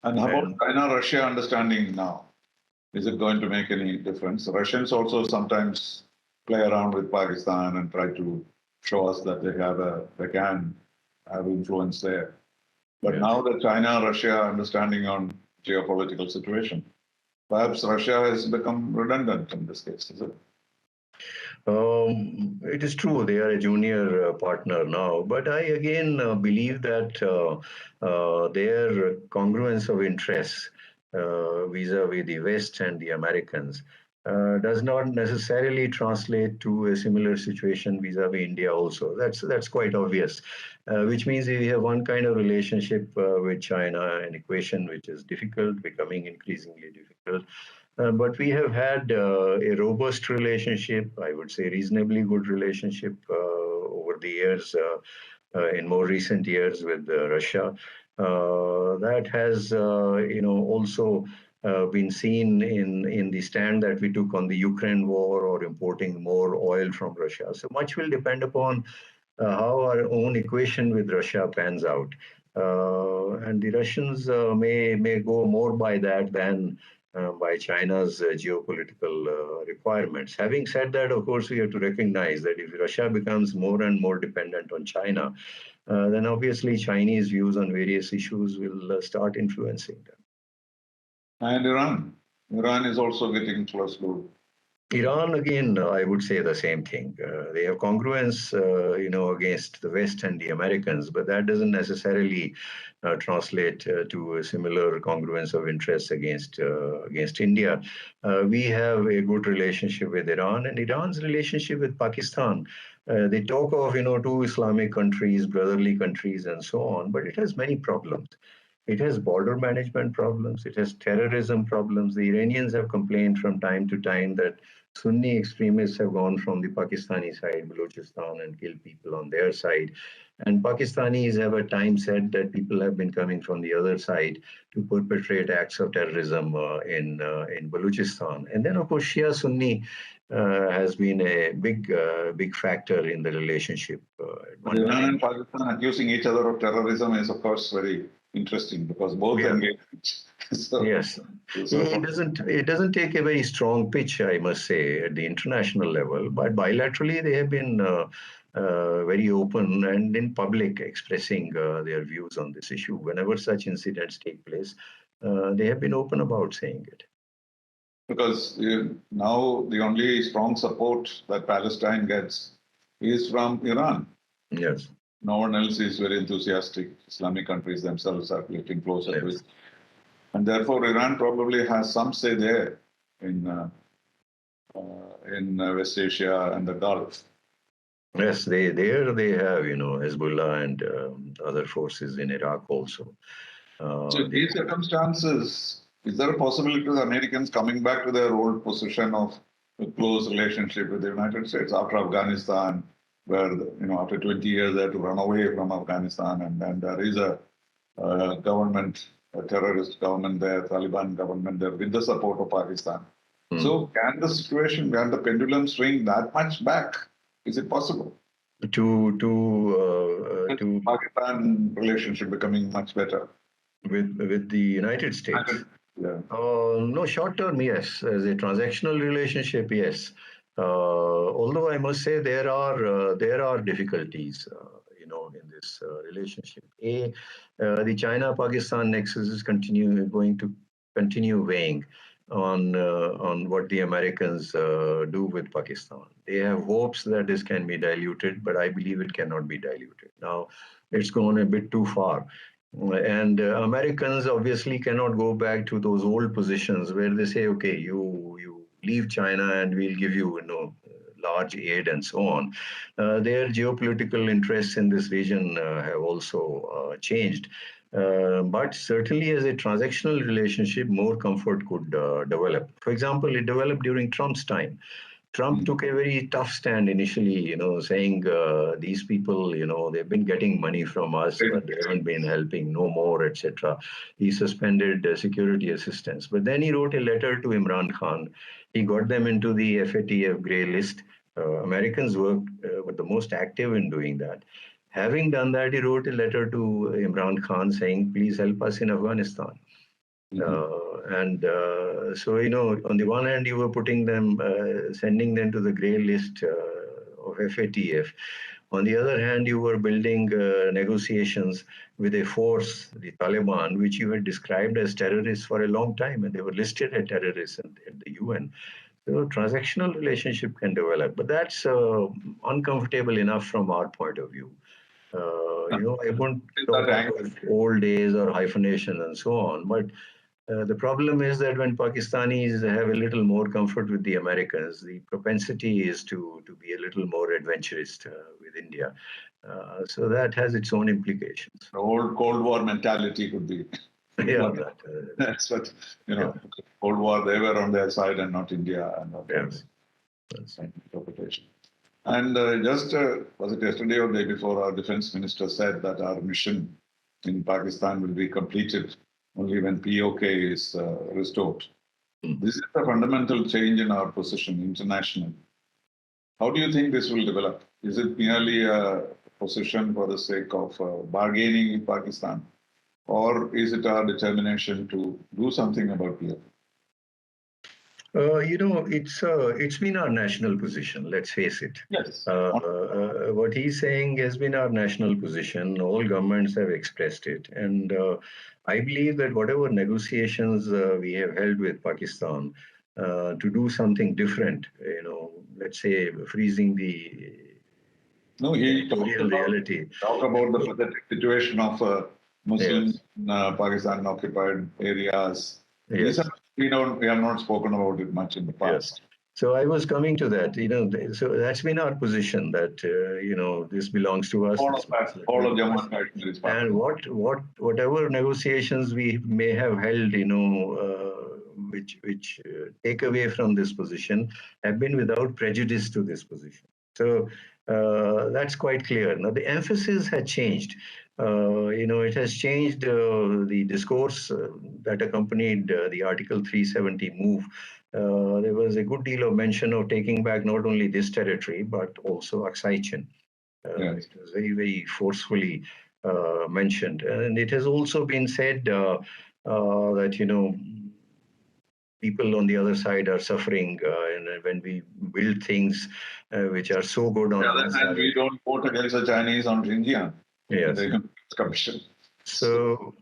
And how about And China-Russia understanding now? Is it going to make any difference? Russians also sometimes play around with Pakistan and try to show us that they can have influence there. But yes. now the China-Russia understanding on geopolitical situation, perhaps Russia has become redundant in this case, is it? It is true they are a junior partner now, but I again believe that their congruence of interests vis-a-vis the West and the Americans does not necessarily translate to a similar situation vis-a-vis India also. That's quite obvious, which means we have one kind of relationship with China, an equation which is difficult, becoming increasingly difficult. But we have had a robust relationship, I would say reasonably good relationship over the years, in more recent years with Russia. That has, also been seen in the stand that we took on the Ukraine war or importing more oil from Russia. So much will depend upon how our own equation with Russia pans out. And the Russians may go more by that than by China's geopolitical requirements. Having said that, of course, we have to recognize that if Russia becomes more and more dependent on China, then obviously Chinese views on various issues will start influencing them. And Iran. Iran is also getting close to. Iran, again, I would say the same thing. They have congruence, against the West and the Americans, but that doesn't necessarily translate to a similar congruence of interests against India. We have a good relationship with Iran, and Iran's relationship with Pakistan. They talk of, two Islamic countries, brotherly countries, and so on, but it has many problems. It has border management problems. It has terrorism problems. The Iranians have complained from time to time that Sunni extremists have gone from the Pakistani side, Balochistan, and killed people on their side. And Pakistanis have at times said that people have been coming from the other side to perpetrate acts of terrorism in Balochistan. And then, of course, Shia Sunni has been a big factor in the relationship at one Iran time. and Pakistan accusing each other of terrorism is, of course, very interesting because both engage. Yes, it doesn't take a very strong pitch, I must say, at the international level, but bilaterally they have been very open and in public expressing their views on this issue. Whenever such incidents take place, they have been open about saying it. Because now the only strong support that Palestine gets is from Iran. Yes. No one else is very enthusiastic. Islamic countries themselves are getting closer to it. And therefore, Iran probably has some say there in West Asia and the Gulf. Yes, they have, Hezbollah and other forces in Iraq also. So in these circumstances, is there a possibility of the Americans coming back to their old position of a close relationship with the United States after Afghanistan, where, after 20 years they had to run away from Afghanistan, and then there is a government, a terrorist government there, Taliban government there, with the support of Pakistan. So can the situation, can the pendulum swing that much back? Is it possible? To Pakistan relationship becoming much better with the United States. Yeah. No, short term, yes. As a transactional relationship, yes. Although I must say there are difficulties, in this relationship. The China-Pakistan nexus is going to continue weighing on what the Americans do with Pakistan. They have hopes that this can be diluted, but I believe it cannot be diluted. Now, it's gone a bit too far. And Americans obviously cannot go back to those old positions where they say, okay, you leave China and we'll give you, large aid and so on. Their geopolitical interests in this region have also changed. But certainly as a transactional relationship, more comfort could develop. For example, it developed during Trump's time. Trump took a very tough stand initially, saying these people, they've been getting money from us, but they haven't been helping, no more, etc. He suspended security assistance. But then he wrote a letter to Imran Khan. He got them into the FATF grey list. Americans were the most active in doing that. Having done that, he wrote a letter to Imran Khan saying, please help us in Afghanistan. So, on the one hand, you were putting them, sending them to the grey list of FATF. On the other hand, you were building negotiations with a force, the Taliban, which you had described as terrorists for a long time, and they were listed as terrorists at the UN. So, transactional relationship can develop, but that's uncomfortable enough from our point of view. I won't talk about old days or hyphenation and so on, but the problem is that when Pakistanis have a little more comfort with the Americans, the propensity is to be a little more adventurous with India. So that has its own implications. The old Cold War mentality could be. Yeah, that's what, Cold War, they were on their side and not India. And that's an interpretation. And was it yesterday or the day before, our defense minister said that our mission in Pakistan will be completed only when POK is restored. Mm. This is a fundamental change in our position internationally. How do you think this will develop? Is it merely a position for the sake of bargaining with Pakistan, or is it our determination to do something about POK? It's been our national position. Let's face it. Yes. What he's saying has been our national position. All governments have expressed it, and I believe that whatever negotiations we have held with Pakistan to do something different, let's say freezing the No, he territorial reality. talk about the pathetic situation of Muslims Yes. in Pakistan occupied areas. Yes. We have not spoken about it much in the Yes. past. So I was coming to that, so that's been our position that, this belongs to us. All of that, all of Jammu and Kashmir is part of And it. whatever negotiations we may have held, which take away from this position, have been without prejudice to this position. So that's quite clear. Now the emphasis had changed. It has changed the discourse that accompanied the Article 370 move. There was a good deal of mention of taking back not only this territory but also Aksai Chin. Yes. It was very, very forcefully mentioned. And it has also been said that, people on the other side are suffering and when we build things which are so good on one side. We don't vote against the Chinese on Xinjiang. Yes. The Commission. So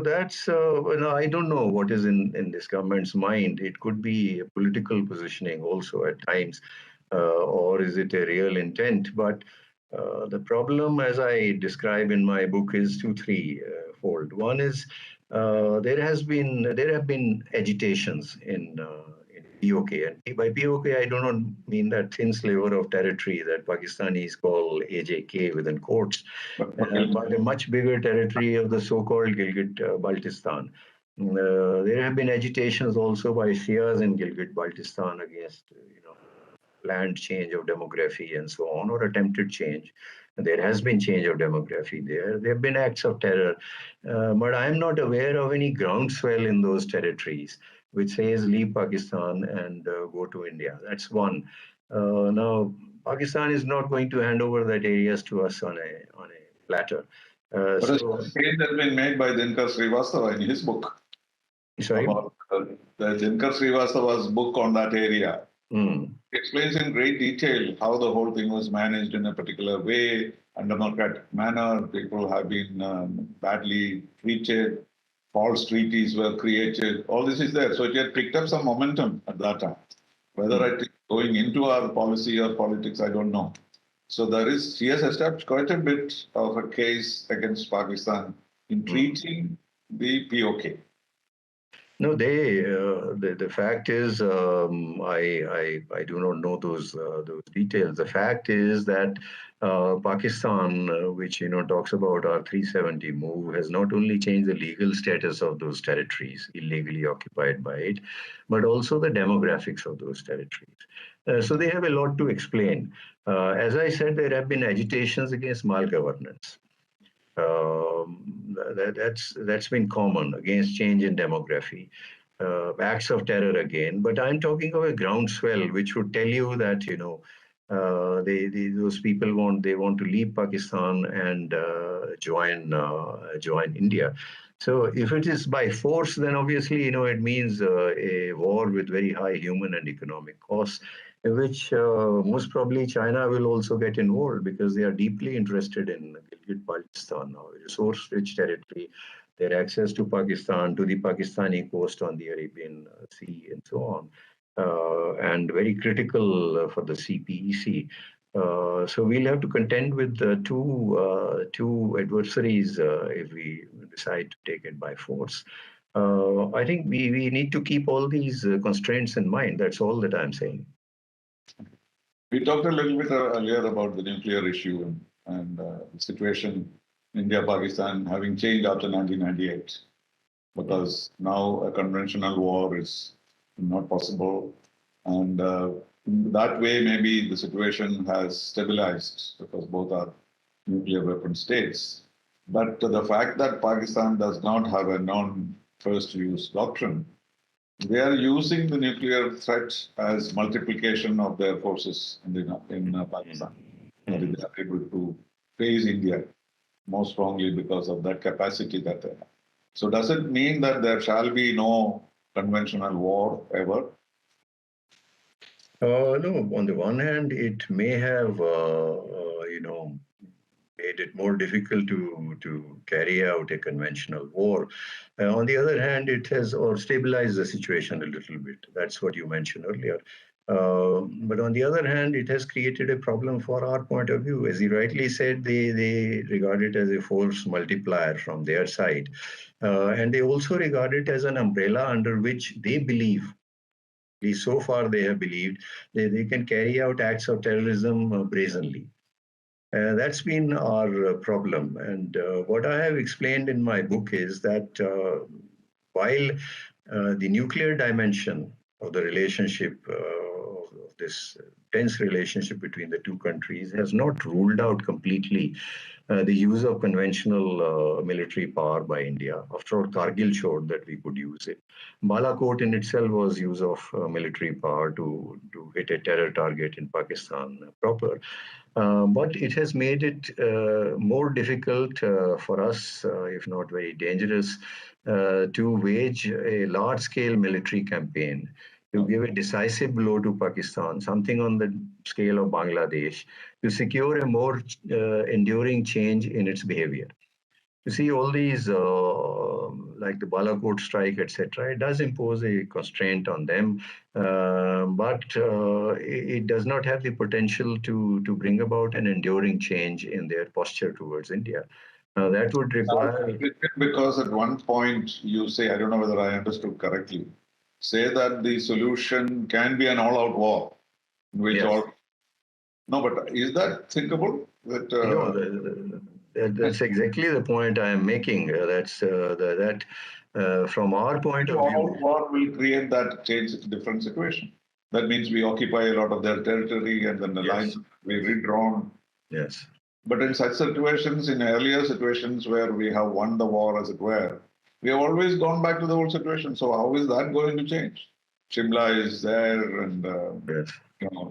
that's, I don't know what is in this government's mind. It could be a political positioning also at times, or is it a real intent? But the problem, as I describe in my book, is three-fold. One is there have been agitations in POK, and by POK I do not mean that thin sliver of territory that Pakistanis call AJK within quotes, but a much bigger territory of the so-called Gilgit-Baltistan. There have been agitations also by Shias in Gilgit-Baltistan against, planned change of demography and so on, or attempted change. There has been change of demography there. There have been acts of terror, but I am not aware of any groundswell in those territories which says leave Pakistan and go to India. That's one. Now, Pakistan is not going to hand over that areas to us on a platter. But a change has been made by Dinkar Srivastava in his book. Sorry? About the Dinkar Srivastava's book on that area. Explains in great detail how the whole thing was managed in a particular way, undemocratic manner. People have been badly treated. False treaties were created. All this is there. So it had picked up some momentum at that time. Whether I think going into our policy or politics, I don't know. So he has established quite a bit of a case against Pakistan in treating the POK. No, the fact is, I do not know those details. The fact is that Pakistan, which talks about our 370 move, has not only changed the legal status of those territories illegally occupied by it, but also the demographics of those territories. So they have a lot to explain. As I said, there have been agitations against malgovernance. That's been common against change in demography, acts of terror again. But I'm talking of a groundswell, which would tell you that those people want to leave Pakistan and join India. So if it is by force, then obviously it means a war with very high human and economic costs, which most probably China will also get involved because they are deeply interested in Gilgit-Baltistan, a resource-rich territory, their access to Pakistan, to the Pakistani coast on the Arabian Sea, and so on, and very critical for the CPEC. So we'll have to contend with two adversaries if we decide to take it by force. I think we need to keep all these constraints in mind. That's all that I'm saying. We talked a little bit earlier about the nuclear issue and the situation in India-Pakistan having changed after 1998, because now a conventional war is not possible. And that way, maybe the situation has stabilized because both are nuclear weapon states. But the fact that Pakistan does not have a known first use doctrine, they are using the nuclear threat as multiplication of their forces in Pakistan. That is, they are able to face India more strongly because of that capacity that they have. So does it mean that there shall be no conventional war ever? No, on the one hand, it may have, made it more difficult to carry out a conventional war. On the other hand, it has or stabilized the situation a little bit. That's what you mentioned earlier. But on the other hand, it has created a problem for our point of view. As you rightly said, they regard it as a force multiplier from their side. And they also regard it as an umbrella under which they believe, at least so far they have believed, they can carry out acts of terrorism brazenly. That's been our problem. And what I have explained in my book is that while the nuclear dimension of the relationship, of this tense relationship between the two countries, has not ruled out completely the use of conventional military power by India. After all, Kargil showed that we could use it. Balakot in itself was use of military power to hit a terror target in Pakistan proper. But it has made it more difficult for us, if not very dangerous, to wage a large-scale military campaign to give a decisive blow to Pakistan, something on the scale of Bangladesh, to secure a more enduring change in its behavior. You see, all these, like the Balakot strike, etc., it does impose a constraint on them, but it does not have the potential to bring about an enduring change in their posture towards India. That would require. Because at one point you say, I don't know whether I understood correctly, say that the solution can be an all-out war, which Yes. all. No, but is that thinkable? That That's exactly the point I am making. From our point of all view. war will create that change, different situation. That means we occupy a lot of their territory and then the Yes. lines we redrawn. Yes. But in such situations, in earlier situations where we have won the war, as it were, we have always gone back to the old situation. So how is that going to change? Shimla is there, and Yes.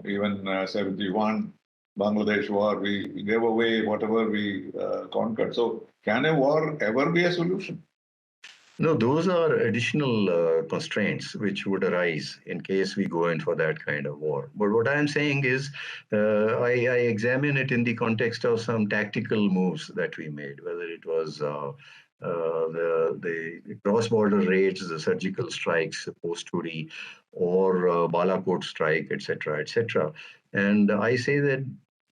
even 71 Bangladesh war, we gave away whatever we conquered. So can a war ever be a solution? No, those are additional constraints which would arise in case we go in for that kind of war. But what I am saying is, I examine it in the context of some tactical moves that we made, whether it was the cross-border raids, the surgical strikes, post-Uri, or Balakot strike, etc., etc. And I say that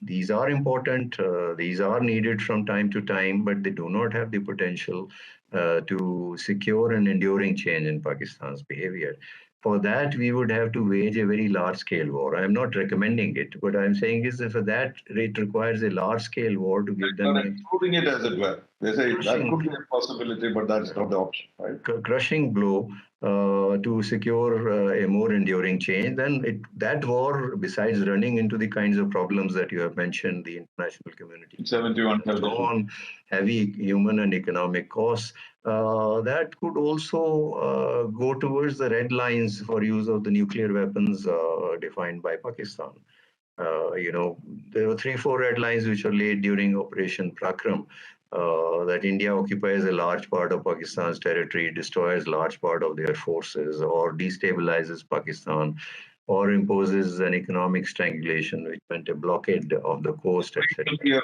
these are important, these are needed from time to time, but they do not have the potential to secure an enduring change in Pakistan's behavior. For that, we would have to wage a very large-scale war. I'm not recommending it. What I'm saying is that for that, it requires a large-scale war to give them They're a excluding it, as it were. They say that could be a possibility, but that's not the option, right? crushing blow to secure a more enduring change. Then that war, besides running into the kinds of problems that you have mentioned, the international community, 71, and so on, heavy human and economic costs, that could also go towards the red lines for use of the nuclear weapons defined by Pakistan. There were 3, 4 red lines which were laid during Operation Prakram. That India occupies a large part of Pakistan's territory, destroys large part of their forces, or destabilizes Pakistan, or imposes an economic strangulation, which meant a blockade of the coast, etc.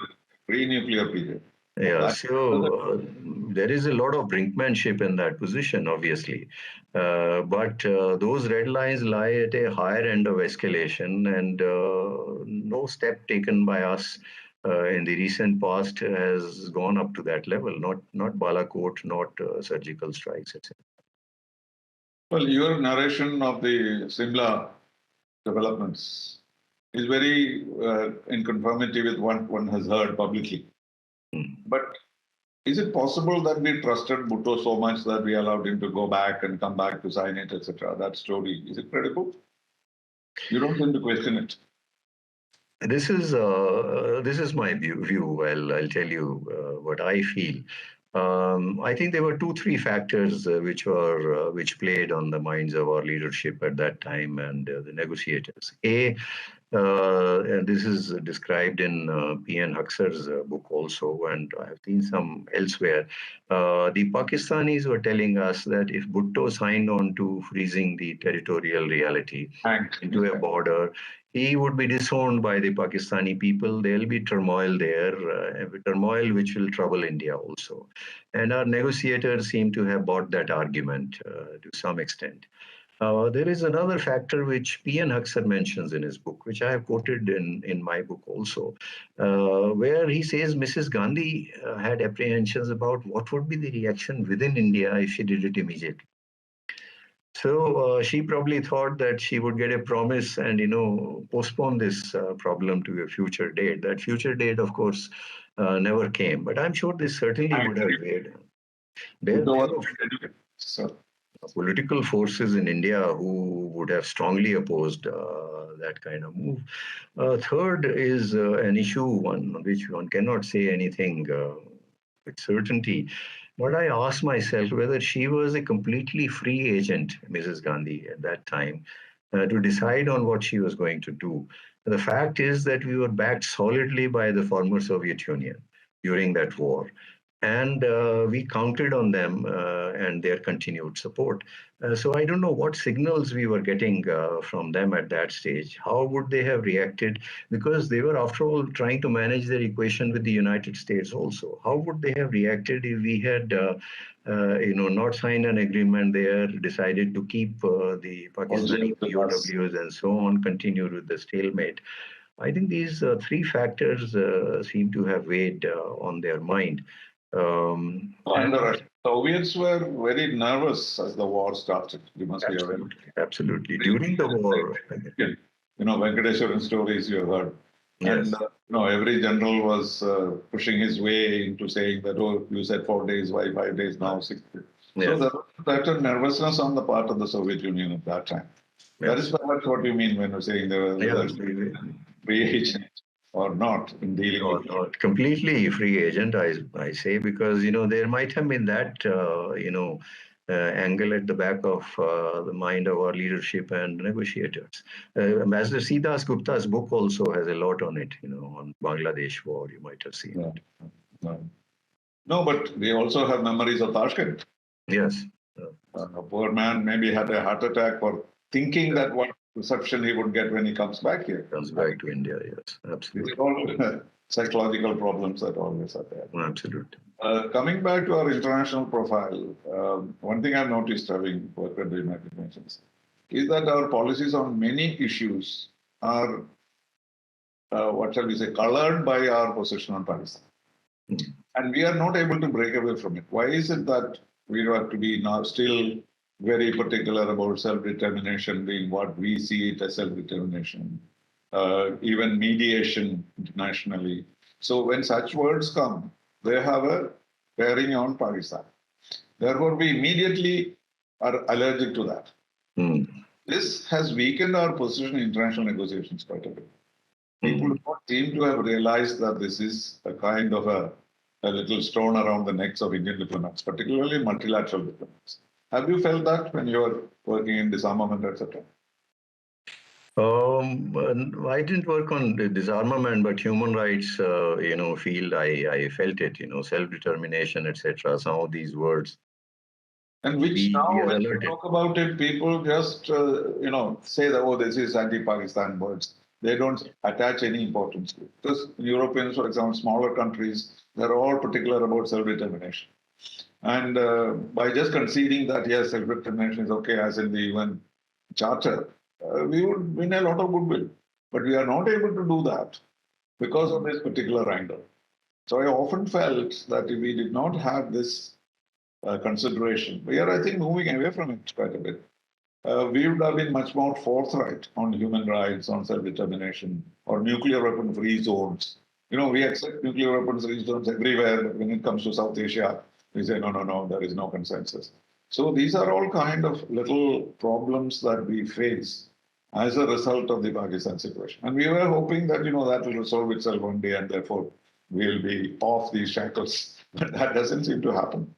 Pre-nuclear period. Yeah, so there is a lot of brinkmanship in that position, obviously. But those red lines lie at a higher end of escalation, and no step taken by us in the recent past has gone up to that level. Not Balakot, not surgical strikes, etc. Well, your narration of the Simla developments is very in conformity with what one has heard publicly. But is it possible that we trusted Bhutto so much that we allowed him to go back and come back to sign it, etc.? That story, is it credible? You don't seem to question it. This is my view. Well, I'll tell you what I feel. I think there were two, three factors which played on the minds of our leadership at that time and the negotiators. And this is described in P.N. Huxer's book also, and I have seen some elsewhere. The Pakistanis were telling us that if Bhutto signed on to freezing the territorial reality into a border, he would be disowned by the Pakistani people. There'll be turmoil there, turmoil which will trouble India also. And our negotiators seem to have bought that argument to some extent. There is another factor which P.N. Huxer mentions in his book, which I have quoted in my book also, where he says Mrs. Gandhi had apprehensions about what would be the reaction within India if she did it immediately. So she probably thought that she would get a promise and, postpone this problem to a future date. That future date, of course, never came. But I'm sure this certainly would have weighed. There were political forces in India who would have strongly opposed that kind of move. Third is an issue on which one cannot say anything with certainty. But I asked myself whether she was a completely free agent, Mrs. Gandhi, at that time, to decide on what she was going to do. The fact is that we were backed solidly by the former Soviet Union during that war. And we counted on them and their continued support. So I don't know what signals we were getting from them at that stage. How would they have reacted? Because they were, after all, trying to manage their equation with the United States also. How would they have reacted if we had, not signed an agreement there, decided to keep the Pakistani POWs and so on, continued with the stalemate? I think these three factors seem to have weighed on their mind. And the Soviets were very nervous as the war started. You must be aware. Absolutely. During the war. Venkateswaran stories you have heard. Yes. And, every general was pushing his way into saying that, oh, you said 4 days, why 5 days now, 6 days. Yes. So there was that nervousness on the part of the Soviet Union at that time. Yes. That is perhaps what you mean when you're saying there was free agent or not in dealing with not completely free agent, I say, because there might have been that angle at the back of the mind of our leadership and negotiators. Ambassador Siddhas Gupta's book also has a lot on it, on Bangladesh war. You might have seen it. No, but we also have memories of Tashkent. Yes. A poor man maybe had a heart attack for thinking that what reception he would get when he comes back here. Comes back to India, yes, absolutely. All psychological problems that always are there. Absolutely. Coming back to our international profile, one thing I've noticed having worked at the United Nations is that our policies on many issues are, colored by our position on Pakistan. And we are not able to break away from it. Why is it that we have to be now still very particular about self-determination being what we see it as self-determination, even mediation internationally? So when such words come, they have a bearing on Pakistan. Therefore, we immediately are allergic to that. This has weakened our position in international negotiations quite a bit. People do not seem to have realized that this is a kind of a little stone around the necks of Indian diplomats, particularly multilateral diplomats. Have you felt that when you were working in disarmament, etc.? I didn't work on the disarmament, but human rights, field. I felt it. Self-determination, etc. Some of these words. And which now, when you talk about it, people just, say that, oh, this is anti-Pakistan words. They don't attach any importance to it. Because Europeans, for example, smaller countries, they're all particular about self-determination. And by just conceding that, yes, self-determination is okay, as in the UN Charter, we would win a lot of goodwill. But we are not able to do that because of this particular angle. So I often felt that if we did not have this consideration, we are, I think, moving away from it quite a bit. We would have been much more forthright on human rights, on self-determination, or nuclear weapon-free zones. We accept nuclear weapons-free zones everywhere, but when it comes to South Asia, we say, no, there is no consensus. So these are all kind of little problems that we face as a result of the Pakistan situation. And we were hoping that, that will resolve itself one day and therefore we'll be off these shackles But that doesn't seem to happen.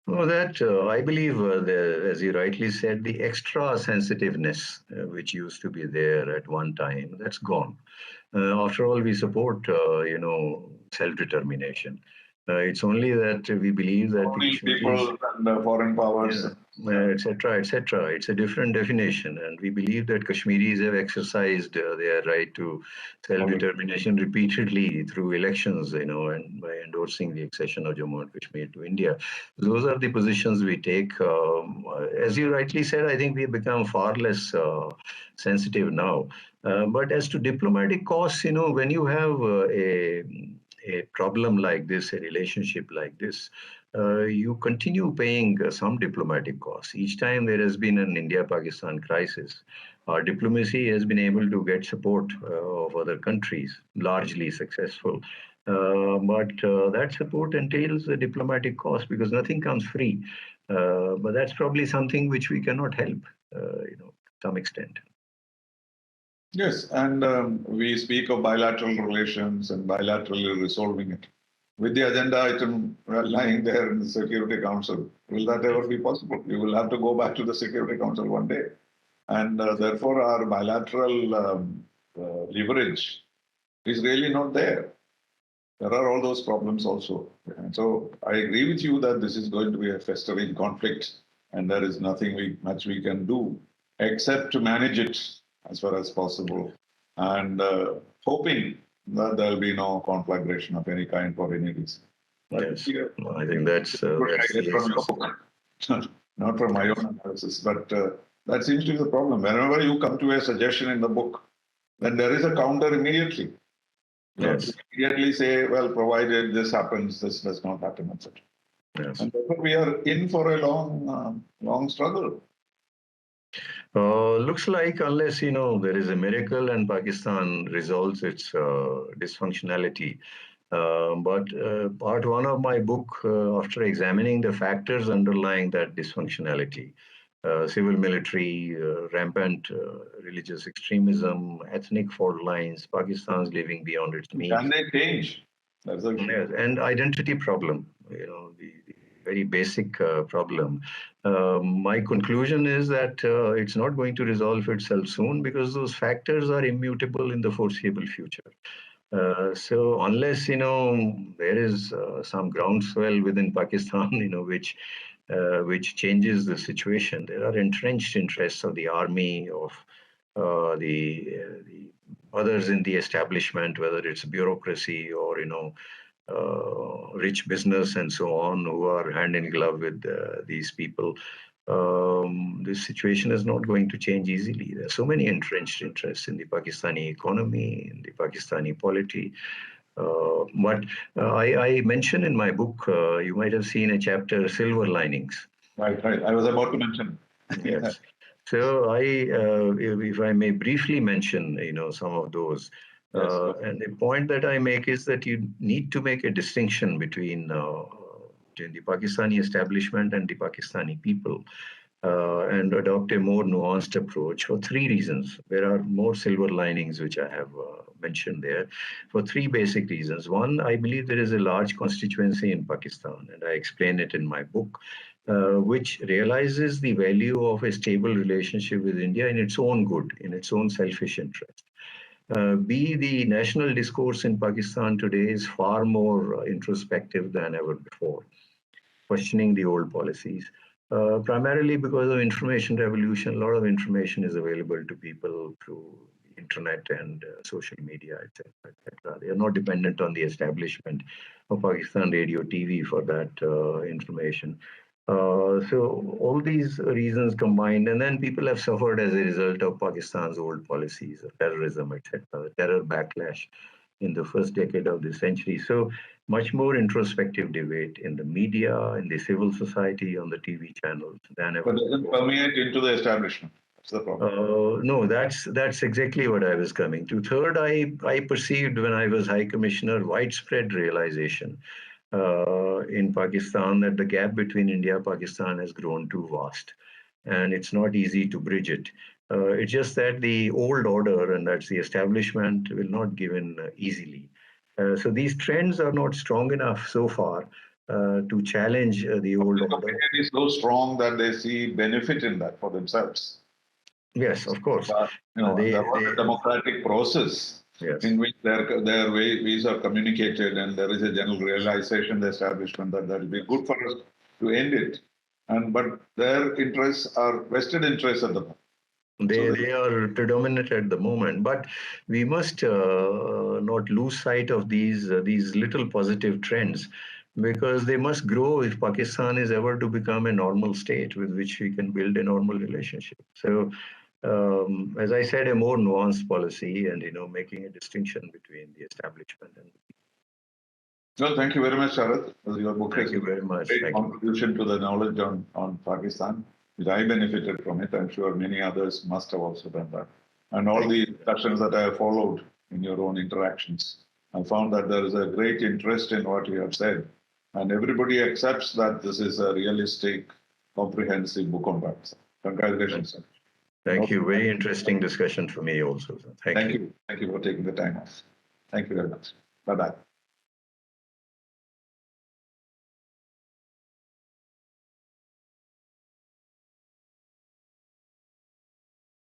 No, that I believe, as you rightly said, the extra sensitiveness which used to be there at one time, that's gone. After all, we support, self-determination. It's only that we believe that the Only Kashmiris, people and foreign powers. yeah, etc., etc. It's a different definition, and we believe that Kashmiris have exercised their right to self-determination repeatedly through elections, and by endorsing the accession of Jammu and Kashmir to India. Those are the positions we take. As you rightly said, I think we have become far less sensitive now. But as to diplomatic costs, when you have a problem like this, a relationship like this, you continue paying some diplomatic costs. Each time there has been an India-Pakistan crisis, our diplomacy has been able to get support of other countries, largely successful. But that support entails a diplomatic cost because nothing comes free. But that's probably something which we cannot help, to some extent. Yes, and we speak of bilateral relations and bilaterally resolving it. With the agenda item lying there in the Security Council, will that ever be possible? We will have to go back to the Security Council one day. And therefore, our bilateral leverage is really not there. There are all those problems also. And so I agree with you that this is going to be a festering conflict, and there is nothing much we can do except to manage it as far as possible, and hoping that there will be no conflagration of any kind for any reason. Yes, I think that's from your book, not from my own analysis, but that seems to be the problem. Whenever you come to a suggestion in the book, then there is a counter immediately. Yes. Immediately say, well, provided this happens, this does not happen, etc. Yes. And therefore we are in for a long struggle. Looks like unless there is a miracle and Pakistan resolves its dysfunctionality. But part one of my book, after examining the factors underlying that dysfunctionality, civil military, rampant religious extremism, ethnic fault lines, Pakistan's living beyond its means. Can they change? That's a Yes, and identity problem, the very basic problem. My conclusion is that it's not going to resolve itself soon because those factors are immutable in the foreseeable future. So unless there is some groundswell within Pakistan, which changes the situation, there are entrenched interests of the army, of the others in the establishment, whether it's bureaucracy or rich business and so on, who are hand in glove with these people. This situation is not going to change easily. There are so many entrenched interests in the Pakistani economy, in the Pakistani polity. But I mention in my book, you might have seen a chapter, Silver Linings. Right. I was about to mention. Yes. So if I may briefly mention, some of those. Yes. And the point that I make is that you need to make a distinction between the Pakistani establishment and the Pakistani people, and adopt a more nuanced approach for three reasons. There are more silver linings which I have mentioned there for three basic reasons. One, I believe there is a large constituency in Pakistan, and I explain it in my book, which realizes the value of a stable relationship with India in its own good, in its own selfish interest. The national discourse in Pakistan today is far more introspective than ever before, questioning the old policies. Primarily because of information revolution, a lot of information is available to people through the internet and social media, etc., etc. They are not dependent on the establishment of Pakistan Radio TV for that information. So all these reasons combined, and then people have suffered as a result of Pakistan's old policies of terrorism, etc., the terror backlash in the first decade of the century. So much more introspective debate in the media, in the civil society, on the TV channels than ever. But doesn't permeate into the establishment. That's the problem. No, that's exactly what I was coming to. Third, I perceived when I was High Commissioner widespread realization in Pakistan that the gap between India and Pakistan has grown too vast, and it's not easy to bridge it. It's just that the old order, and that's the establishment, will not give in easily. So these trends are not strong enough so far to challenge the old Public order. opinion is so strong that they see benefit in that for themselves. Yes, of course. There was a democratic process Yes. in which their ways are communicated, and there is a general realization, the establishment that will be good for us to end it. But their interests are vested interests at the moment. They are predominant at the moment, but we must not lose sight of these little positive trends, because they must grow if Pakistan is ever to become a normal state with which we can build a normal relationship. So, as I said, a more nuanced policy, and making a distinction between the establishment and. Well, thank you very much, Sarath. Your book Thank has you been very a much. great Thank you. contribution to the knowledge on Pakistan, which I benefited from it. I'm sure many others must have also done that. And all the discussions that I have followed in your own interactions, I found that there is a great interest in what you have said. And everybody accepts that this is a realistic, comprehensive book on Pakistan. Congratulations, sir. Thank you. Very interesting discussion for me also. Thank you. Thank you for taking the time off. Thank you very much. Bye-bye.